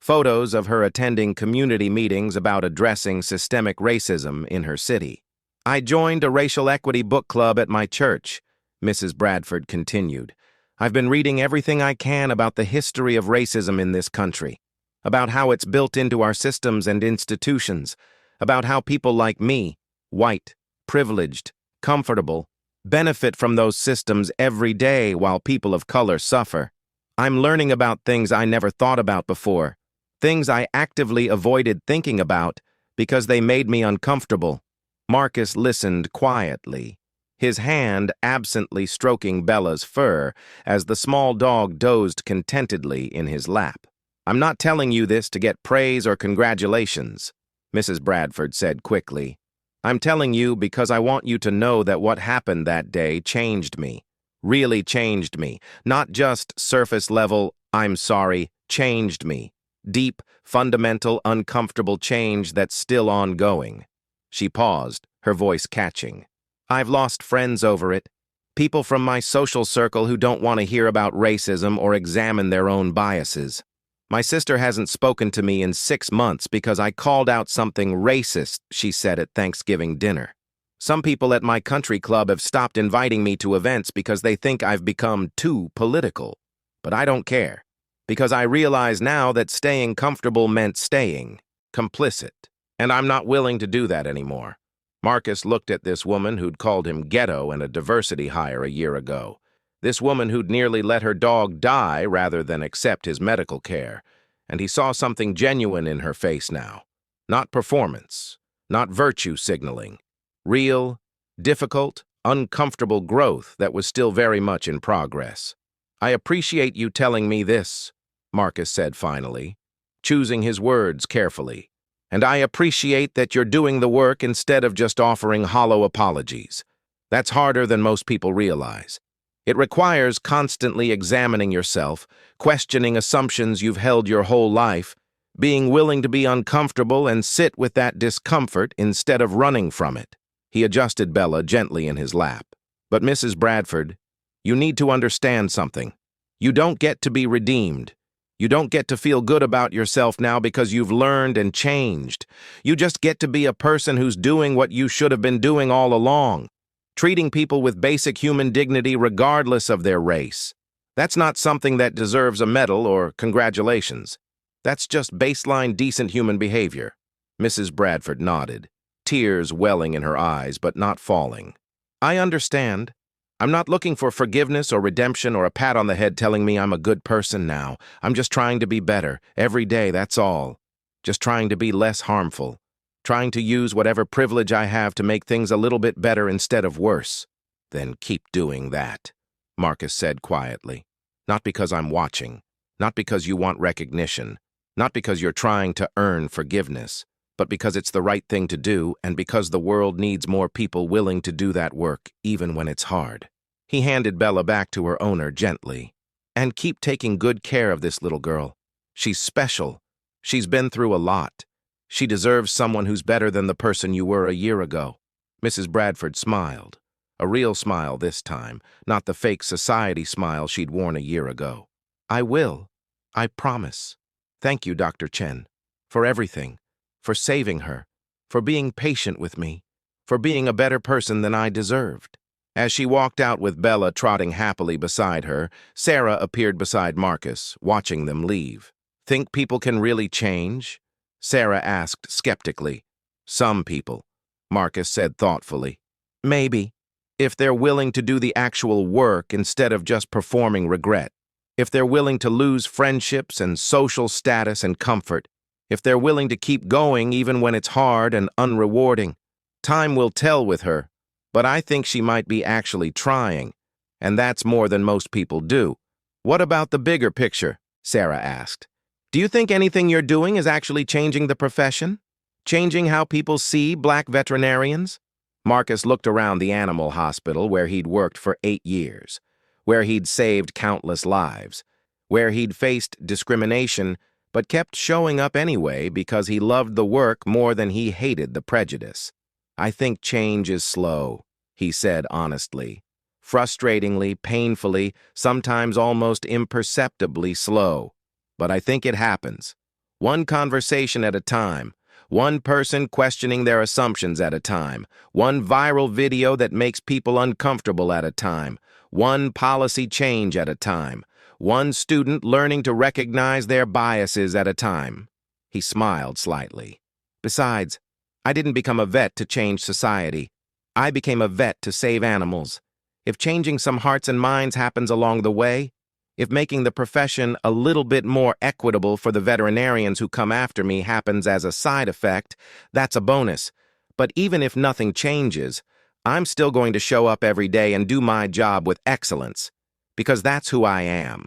Photos of her attending community meetings about addressing systemic racism in her city. "I joined a racial equity book club at my church," Mrs. Bradford continued. "I've been reading everything I can about the history of racism in this country, about how it's built into our systems and institutions, about how people like me, white, privileged, comfortable, benefit from those systems every day while people of color suffer. I'm learning about things I never thought about before, things I actively avoided thinking about because they made me uncomfortable." Marcus listened quietly, his hand absently stroking Bella's fur as the small dog dozed contentedly in his lap. I'm not telling you this to get praise or congratulations, Mrs. Bradford said quickly. I'm telling you because I want you to know that what happened that day changed me. Really changed me. Not just surface level, I'm sorry, changed me. Deep, fundamental, uncomfortable change that's still ongoing. She paused, her voice catching. I've lost friends over it. People from my social circle who don't want to hear about racism or examine their own biases. My sister hasn't spoken to me in 6 months because I called out something racist, she said at Thanksgiving dinner. Some people at my country club have stopped inviting me to events because they think I've become too political. But I don't care, because I realize now that staying comfortable meant staying complicit, and I'm not willing to do that anymore. Marcus looked at this woman who'd called him ghetto and a diversity hire a year ago. This woman who'd nearly let her dog die rather than accept his medical care, and he saw something genuine in her face now. Not performance, not virtue signaling. Real, difficult, uncomfortable growth that was still very much in progress. I appreciate you telling me this, Marcus said finally, choosing his words carefully. And I appreciate that you're doing the work instead of just offering hollow apologies. That's harder than most people realize. It requires constantly examining yourself, questioning assumptions you've held your whole life, being willing to be uncomfortable and sit with that discomfort instead of running from it. He adjusted Bella gently in his lap. But Mrs. Bradford, you need to understand something. You don't get to be redeemed. You don't get to feel good about yourself now because you've learned and changed. You just get to be a person who's doing what you should have been doing all along. Treating people with basic human dignity regardless of their race. That's not something that deserves a medal or congratulations. That's just baseline decent human behavior. Mrs. Bradford nodded, tears welling in her eyes but not falling. I understand. I'm not looking for forgiveness or redemption or a pat on the head telling me I'm a good person now. I'm just trying to be better, every day, that's all. Just trying to be less harmful. Trying to use whatever privilege I have to make things a little bit better instead of worse. Then keep doing that, Marcus said quietly. Not because I'm watching, not because you want recognition, not because you're trying to earn forgiveness, but because it's the right thing to do and because the world needs more people willing to do that work, even when it's hard. He handed Bella back to her owner gently. And keep taking good care of this little girl. She's special. She's been through a lot. She deserves someone who's better than the person you were a year ago. Mrs. Bradford smiled. A real smile this time, not the fake society smile she'd worn a year ago. I will. I promise. Thank you, Dr. Chen, for everything, for saving her, for being patient with me, for being a better person than I deserved. As she walked out with Bella trotting happily beside her, Sarah appeared beside Marcus, watching them leave. Think people can really change? Sarah asked skeptically. Some people, Marcus said thoughtfully. Maybe, if they're willing to do the actual work instead of just performing regret. If they're willing to lose friendships and social status and comfort. If they're willing to keep going even when it's hard and unrewarding. Time will tell with her, but I think she might be actually trying, and that's more than most people do. What about the bigger picture? Sarah asked. Do you think anything you're doing is actually changing the profession? Changing how people see black veterinarians? Marcus looked around the animal hospital where he'd worked for 8 years, where he'd saved countless lives, where he'd faced discrimination but kept showing up anyway because he loved the work more than he hated the prejudice. I think change is slow, he said honestly. Frustratingly, painfully, sometimes almost imperceptibly slow. But I think it happens. One conversation at a time, one person questioning their assumptions at a time, one viral video that makes people uncomfortable at a time, one policy change at a time, one student learning to recognize their biases at a time. He smiled slightly. Besides, I didn't become a vet to change society. I became a vet to save animals. If changing some hearts and minds happens along the way, if making the profession a little bit more equitable for the veterinarians who come after me happens as a side effect, that's a bonus. But even if nothing changes, I'm still going to show up every day and do my job with excellence, because that's who I am.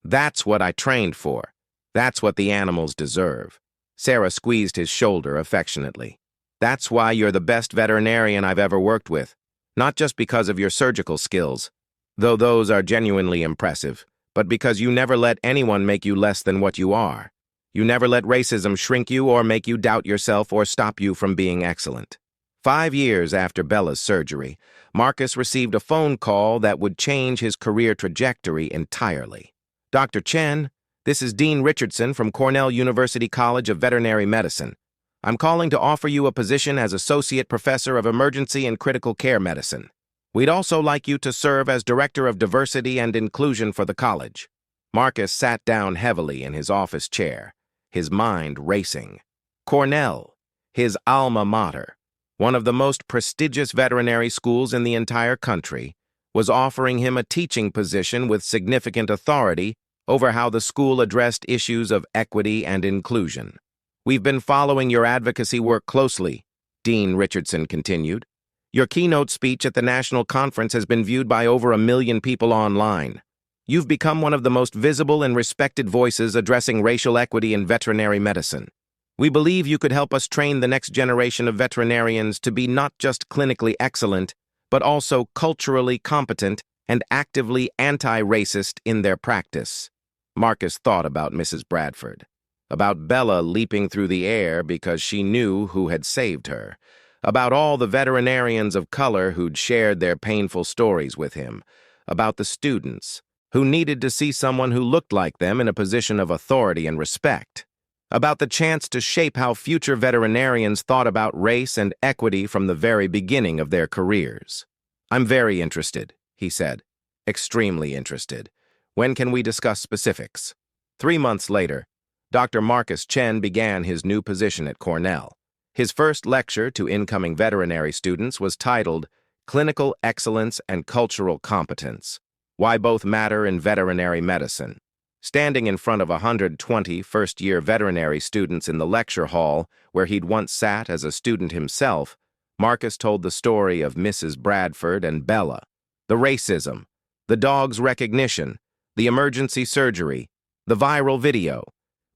That's what I trained for. That's what the animals deserve. Sarah squeezed his shoulder affectionately. That's why you're the best veterinarian I've ever worked with. Not just because of your surgical skills, though those are genuinely impressive, but because you never let anyone make you less than what you are. You never let racism shrink you or make you doubt yourself or stop you from being excellent. 5 years after Bella's surgery, Marcus received a phone call that would change his career trajectory entirely. Dr. Chen, this is Dean Richardson from Cornell University College of Veterinary Medicine. I'm calling to offer you a position as Associate Professor of Emergency and Critical Care Medicine. We'd also like you to serve as Director of Diversity and Inclusion for the college. Marcus sat down heavily in his office chair, his mind racing. Cornell, his alma mater, one of the most prestigious veterinary schools in the entire country, was offering him a teaching position with significant authority over how the school addressed issues of equity and inclusion. We've been following your advocacy work closely, Dean Richardson continued. Your keynote speech at the national conference has been viewed by over 1 million people online. You've become one of the most visible and respected voices addressing racial equity in veterinary medicine. We believe you could help us train the next generation of veterinarians to be not just clinically excellent, but also culturally competent and actively anti-racist in their practice. Marcus thought about Mrs. Bradford, about Bella leaping through the air because she knew who had saved her, about all the veterinarians of color who'd shared their painful stories with him, about the students who needed to see someone who looked like them in a position of authority and respect, about the chance to shape how future veterinarians thought about race and equity from the very beginning of their careers. I'm very interested, he said. Extremely interested. When can we discuss specifics? 3 months later, Dr. Marcus Chen began his new position at Cornell. His first lecture to incoming veterinary students was titled Clinical Excellence and Cultural Competence: Why Both Matter in Veterinary Medicine. Standing in front of 120 first-year veterinary students in the lecture hall, where he'd once sat as a student himself, Marcus told the story of Mrs. Bradford and Bella, the racism, the dog's recognition, the emergency surgery, the viral video,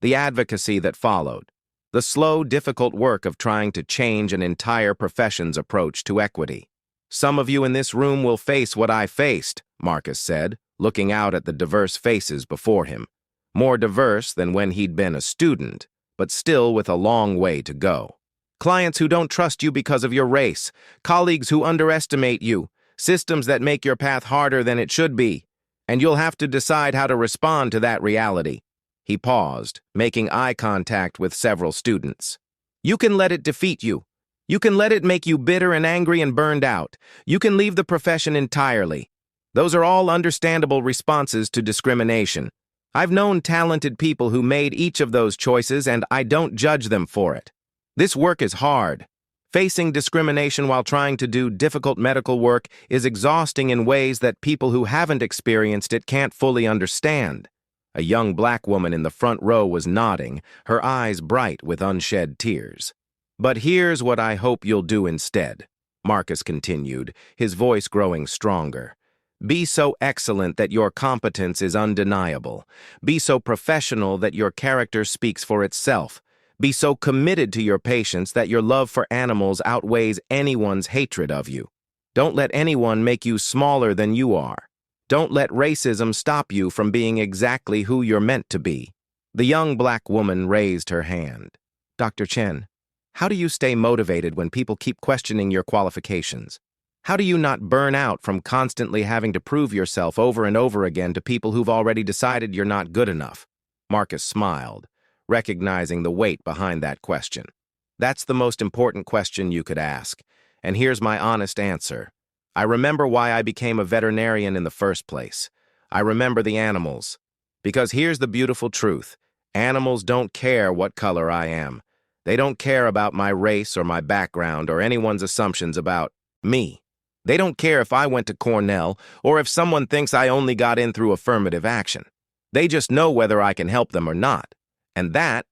the advocacy that followed, the slow, difficult work of trying to change an entire profession's approach to equity. Some of you in this room will face what I faced, Marcus said, looking out at the diverse faces before him. More diverse than when he'd been a student, but still with a long way to go. Clients who don't trust you because of your race, colleagues who underestimate you, systems that make your path harder than it should be, and you'll have to decide how to respond to that reality. He paused, making eye contact with several students. You can let it defeat you. You can let it make you bitter and angry and burned out. You can leave the profession entirely. Those are all understandable responses to discrimination. I've known talented people who made each of those choices, and I don't judge them for it. This work is hard. Facing discrimination while trying to do difficult medical work is exhausting in ways that people who haven't experienced it can't fully understand. A young black woman in the front row was nodding, her eyes bright with unshed tears. But here's what I hope you'll do instead, Marcus continued, his voice growing stronger. Be so excellent that your competence is undeniable. Be so professional that your character speaks for itself. Be so committed to your patients that your love for animals outweighs anyone's hatred of you. Don't let anyone make you smaller than you are. Don't let racism stop you from being exactly who you're meant to be. The young black woman raised her hand. Dr. Chen, how do you stay motivated when people keep questioning your qualifications? How do you not burn out from constantly having to prove yourself over and over again to people who've already decided you're not good enough? Marcus smiled, recognizing the weight behind that question. That's the most important question you could ask, and here's my honest answer. I remember why I became a veterinarian in the first place. I remember the animals. Because here's the beautiful truth. Animals don't care what color I am. They don't care about my race or my background or anyone's assumptions about me. They don't care if I went to Cornell or if someone thinks I only got in through affirmative action. They just know whether I can help them or not. And that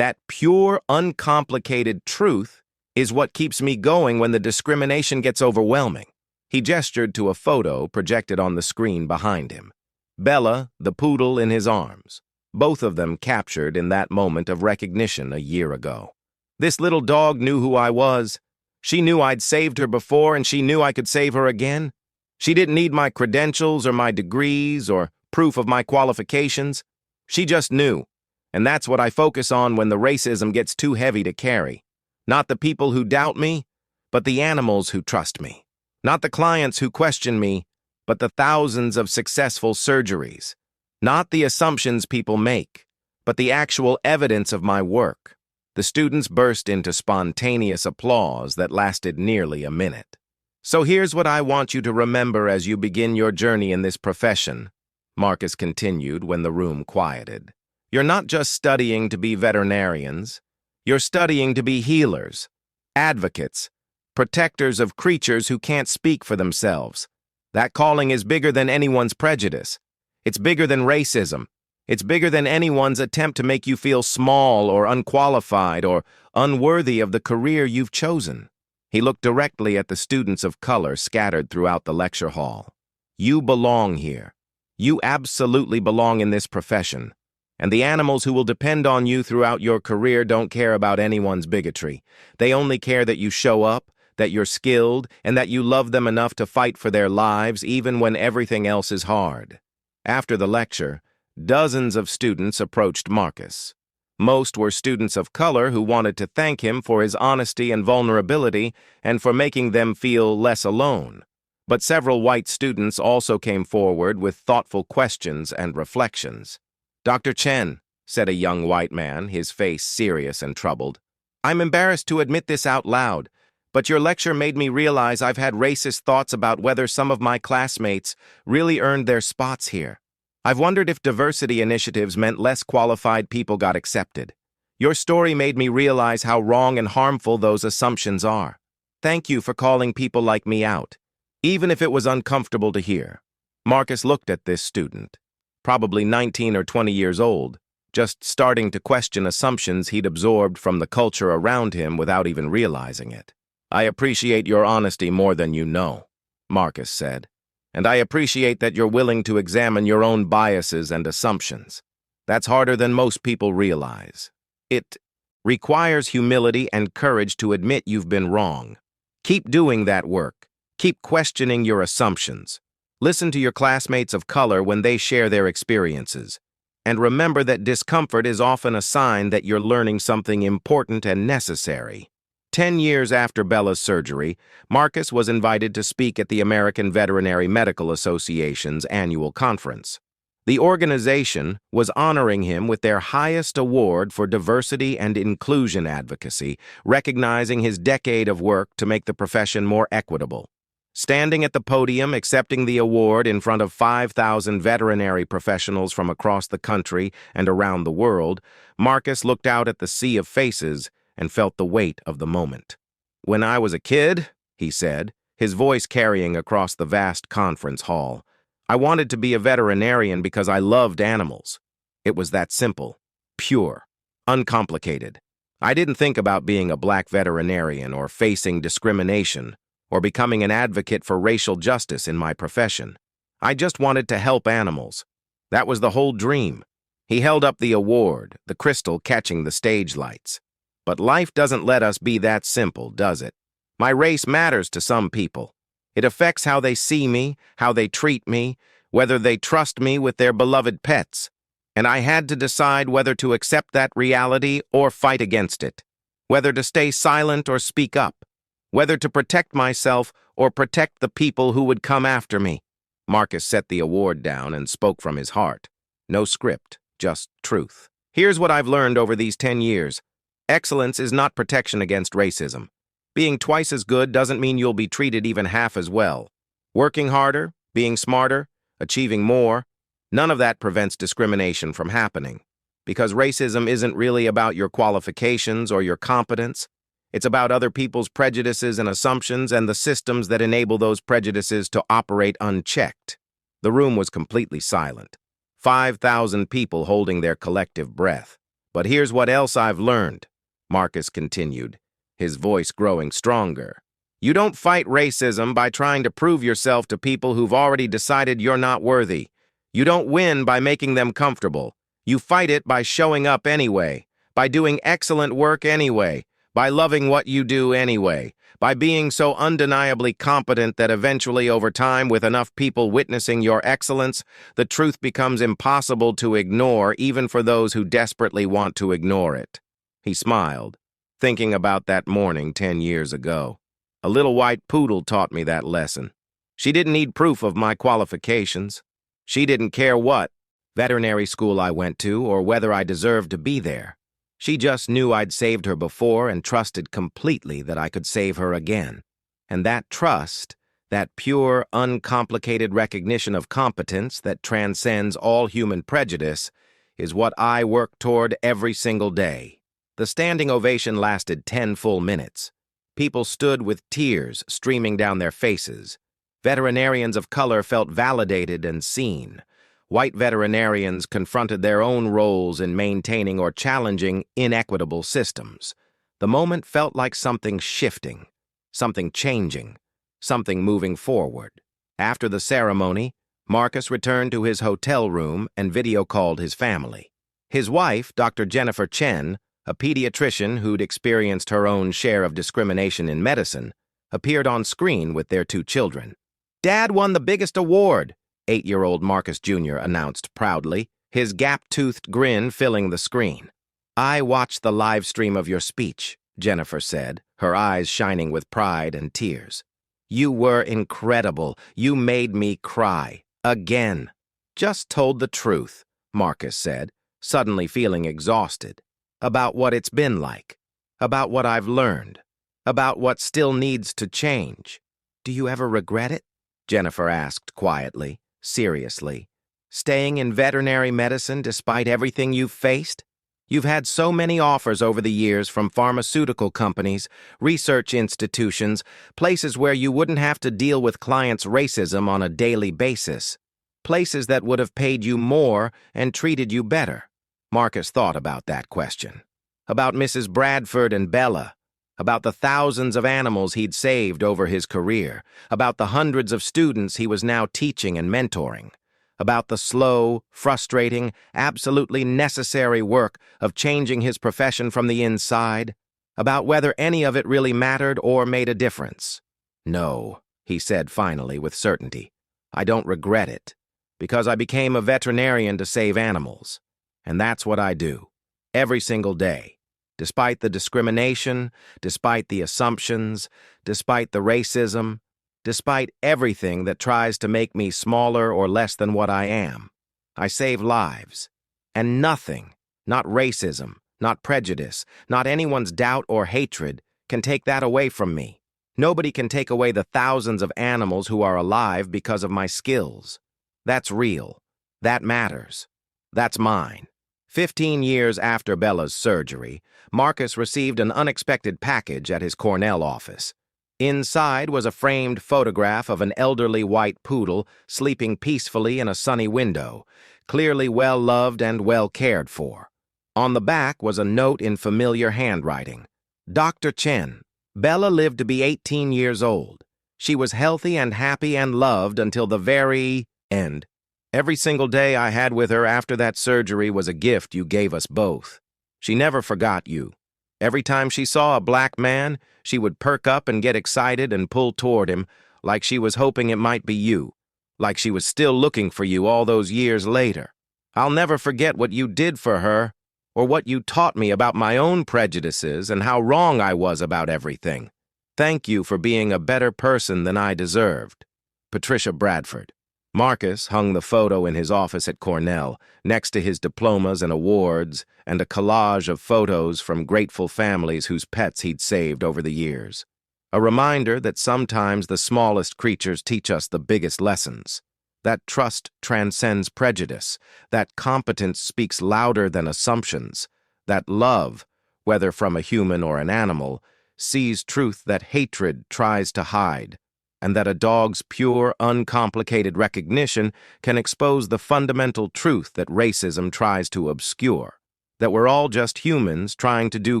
pure, uncomplicated truth is what keeps me going when the discrimination gets overwhelming. He gestured to a photo projected on the screen behind him. Bella, the poodle in his arms. both of them captured in that moment of recognition a year ago. This little dog knew who I was. She knew I'd saved her before, and she knew I could save her again. She didn't need my credentials or my degrees or proof of my qualifications. She just knew, and that's what I focus on when the racism gets too heavy to carry. Not the people who doubt me, but the animals who trust me. Not the clients who question me, but the thousands of successful surgeries. Not the assumptions people make, but the actual evidence of my work. The students burst into spontaneous applause that lasted nearly a minute. So here's what I want you to remember as you begin your journey in this profession, Marcus continued when the room quieted. You're not just studying to be veterinarians. You're studying to be healers, advocates, protectors of creatures who can't speak for themselves. That calling is bigger than anyone's prejudice. It's bigger than racism. It's bigger than anyone's attempt to make you feel small or unqualified or unworthy of the career you've chosen. He looked directly at the students of color scattered throughout the lecture hall. You belong here. You absolutely belong in this profession. And the animals who will depend on you throughout your career don't care about anyone's bigotry. They only care that you show up, that you're skilled, and that you love them enough to fight for their lives even when everything else is hard. After the lecture, dozens of students approached Marcus. Most were students of color who wanted to thank him for his honesty and vulnerability and for making them feel less alone. But several white students also came forward with thoughtful questions and reflections. "Dr. Chen," said a young white man, his face serious and troubled, "I'm embarrassed to admit this out loud, but your lecture made me realize I've had racist thoughts about whether some of my classmates really earned their spots here. I've wondered if diversity initiatives meant less qualified people got accepted. Your story made me realize how wrong and harmful those assumptions are. Thank you for calling people like me out, even if it was uncomfortable to hear." Marcus looked at this student, probably 19 or 20 years old, just starting to question assumptions he'd absorbed from the culture around him without even realizing it. "I appreciate your honesty more than you know," Marcus said. "And I appreciate that you're willing to examine your own biases and assumptions. That's harder than most people realize. It requires humility and courage to admit you've been wrong. Keep doing that work. Keep questioning your assumptions. Listen to your classmates of color when they share their experiences. And remember that discomfort is often a sign that you're learning something important and necessary." 10 years after Bella's surgery, Marcus was invited to speak at the American Veterinary Medical Association's annual conference. The organization was honoring him with their highest award for diversity and inclusion advocacy, recognizing his decade of work to make the profession more equitable. Standing at the podium accepting the award in front of 5,000 veterinary professionals from across the country and around the world, Marcus looked out at the sea of faces and felt the weight of the moment. "When I was a kid," he said, his voice carrying across the vast conference hall, "I wanted to be a veterinarian because I loved animals. It was that simple, pure, uncomplicated. I didn't think about being a black veterinarian or facing discrimination or becoming an advocate for racial justice in my profession. I just wanted to help animals. That was the whole dream." He held up the award, the crystal catching the stage lights. "But life doesn't let us be that simple, does it? My race matters to some people. It affects how they see me, how they treat me, whether they trust me with their beloved pets. And I had to decide whether to accept that reality or fight against it, whether to stay silent or speak up, whether to protect myself or protect the people who would come after me." Marcus set the award down and spoke from his heart. No script, just truth. "Here's what I've learned over these 10 years. Excellence is not protection against racism. Being twice as good doesn't mean you'll be treated even half as well. Working harder, being smarter, achieving more, none of that prevents discrimination from happening. Because racism isn't really about your qualifications or your competence. It's about other people's prejudices and assumptions and the systems that enable those prejudices to operate unchecked." The room was completely silent. 5,000 people holding their collective breath. "But here's what else I've learned," Marcus continued, his voice growing stronger. "You don't fight racism by trying to prove yourself to people who've already decided you're not worthy. You don't win by making them comfortable. You fight it by showing up anyway, by doing excellent work anyway, by loving what you do anyway, by being so undeniably competent that eventually over time, with enough people witnessing your excellence, the truth becomes impossible to ignore even for those who desperately want to ignore it. He smiled, thinking about that morning 10 years ago. A little white poodle taught me that lesson. She didn't need proof of my qualifications. She didn't care what veterinary school I went to or whether I deserved to be there. She just knew I'd saved her before and trusted completely that I could save her again. And that trust, that pure, uncomplicated recognition of competence that transcends all human prejudice, is what I work toward every single day. The standing ovation lasted 10 full minutes. People stood with tears streaming down their faces. Veterinarians of color felt validated and seen. White veterinarians confronted their own roles in maintaining or challenging inequitable systems. The moment felt like something shifting, something changing, something moving forward. After the ceremony, Marcus returned to his hotel room and video called his family. His wife, Dr. Jennifer Chen, a pediatrician who'd experienced her own share of discrimination in medicine, appeared on screen with their 2 children. "Dad won the biggest award," 8-year-old Marcus Jr. announced proudly, his gap-toothed grin filling the screen. "I watched the live stream of your speech," Jennifer said, her eyes shining with pride and tears. "You were incredible. You made me cry. Again." "Just told the truth," Marcus said, suddenly feeling exhausted. "About what it's been like. About what I've learned. About what still needs to change." "Do you ever regret it?" Jennifer asked quietly, seriously. "Staying in veterinary medicine despite everything you've faced? You've had so many offers over the years from pharmaceutical companies, research institutions, places where you wouldn't have to deal with clients' racism on a daily basis. Places that would have paid you more and treated you better." Marcus thought about that question. About Mrs. Bradford and Bella. About the thousands of animals he'd saved over his career, about the hundreds of students he was now teaching and mentoring, about the slow, frustrating, absolutely necessary work of changing his profession from the inside, about whether any of it really mattered or made a difference. "No," he said finally with certainty. "I don't regret it, because I became a veterinarian to save animals, and that's what I do, every single day. Despite the discrimination, despite the assumptions, despite the racism, despite everything that tries to make me smaller or less than what I am, I save lives. And nothing, not racism, not prejudice, not anyone's doubt or hatred, can take that away from me. Nobody can take away the thousands of animals who are alive because of my skills. That's real. That matters. That's mine." 15 years after Bella's surgery, Marcus received an unexpected package at his Cornell office. Inside was a framed photograph of an elderly white poodle sleeping peacefully in a sunny window, clearly well-loved and well-cared for. On the back was a note in familiar handwriting. "Dr. Chen, Bella lived to be 18 years old. She was healthy and happy and loved until the very end. Every single day I had with her after that surgery was a gift you gave us both. She never forgot you. Every time she saw a black man, she would perk up and get excited and pull toward him, like she was hoping it might be you, like she was still looking for you all those years later. I'll never forget what you did for her, or what you taught me about my own prejudices and how wrong I was about everything. Thank you for being a better person than I deserved. Patricia Bradford." Marcus hung the photo in his office at Cornell, next to his diplomas and awards, and a collage of photos from grateful families whose pets he'd saved over the years. A reminder that sometimes the smallest creatures teach us the biggest lessons. That trust transcends prejudice, that competence speaks louder than assumptions, that love, whether from a human or an animal, sees truth that hatred tries to hide, and that a dog's pure, uncomplicated recognition can expose the fundamental truth that racism tries to obscure, that we're all just humans trying to do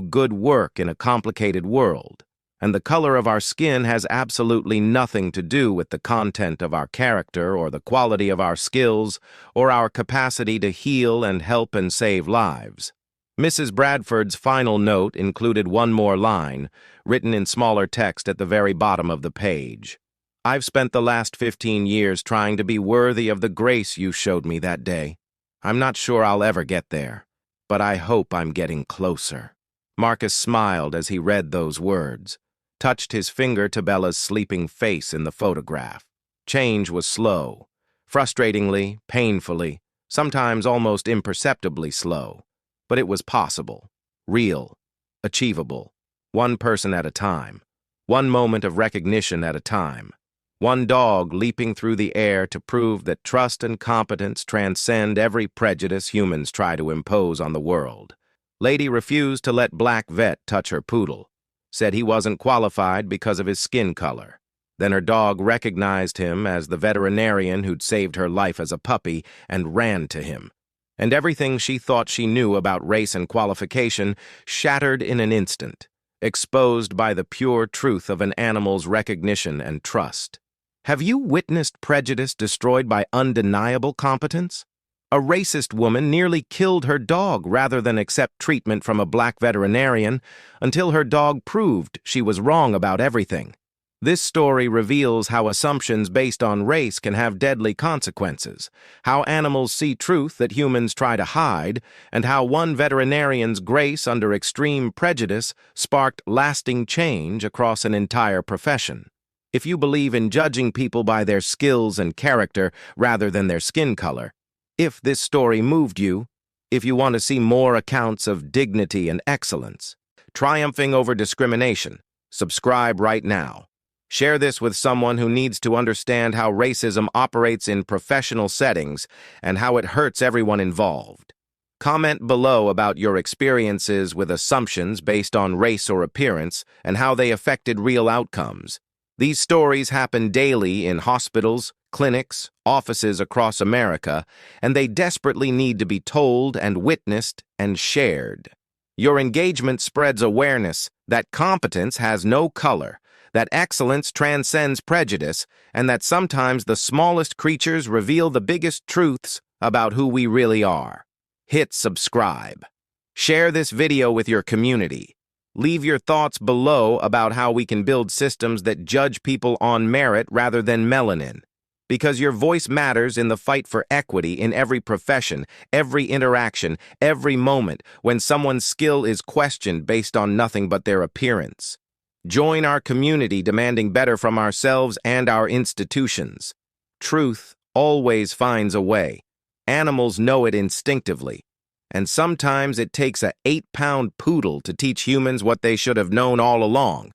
good work in a complicated world. and the color of our skin has absolutely nothing to do with the content of our character or the quality of our skills or our capacity to heal and help and save lives. Mrs. Bradford's final note included one more line, written in smaller text at the very bottom of the page. I've spent the last 15 years trying to be worthy of the grace you showed me that day. I'm not sure I'll ever get there, but I hope I'm getting closer. Marcus smiled as he read those words, touched his finger to Bella's sleeping face in the photograph. Change was slow, frustratingly, painfully, sometimes almost imperceptibly slow. But it was possible, real, achievable, one person at a time, one moment of recognition at a time, one dog leaping through the air to prove that trust and competence transcend every prejudice humans try to impose on the world. Lady refused to let Black Vet touch her poodle, said he wasn't qualified because of his skin color. Then her dog recognized him as the veterinarian who'd saved her life as a puppy and ran to him. And everything she thought she knew about race and qualification shattered in an instant, exposed by the pure truth of an animal's recognition and trust. Have you witnessed prejudice destroyed by undeniable competence? A racist woman nearly killed her dog rather than accept treatment from a black veterinarian until her dog proved she was wrong about everything. This story reveals how assumptions based on race can have deadly consequences, how animals see truth that humans try to hide, and how one veterinarian's grace under extreme prejudice sparked lasting change across an entire profession. If you believe in judging people by their skills and character rather than their skin color, if this story moved you, if you want to see more accounts of dignity and excellence, triumphing over discrimination, subscribe right now. Share this with someone who needs to understand how racism operates in professional settings and how it hurts everyone involved. Comment below about your experiences with assumptions based on race or appearance and how they affected real outcomes. These stories happen daily in hospitals, clinics, offices across America, and they desperately need to be told and witnessed and shared. Your engagement spreads awareness that competence has no color, that excellence transcends prejudice, and that sometimes the smallest creatures reveal the biggest truths about who we really are. Hit subscribe. Share this video with your community. Leave your thoughts below about how we can build systems that judge people on merit rather than melanin. Because your voice matters in the fight for equity in every profession, every interaction, every moment when someone's skill is questioned based on nothing but their appearance. Join our community demanding better from ourselves and our institutions. Truth always finds a way. Animals know it instinctively. And sometimes it takes a 8-pound poodle to teach humans what they should have known all along.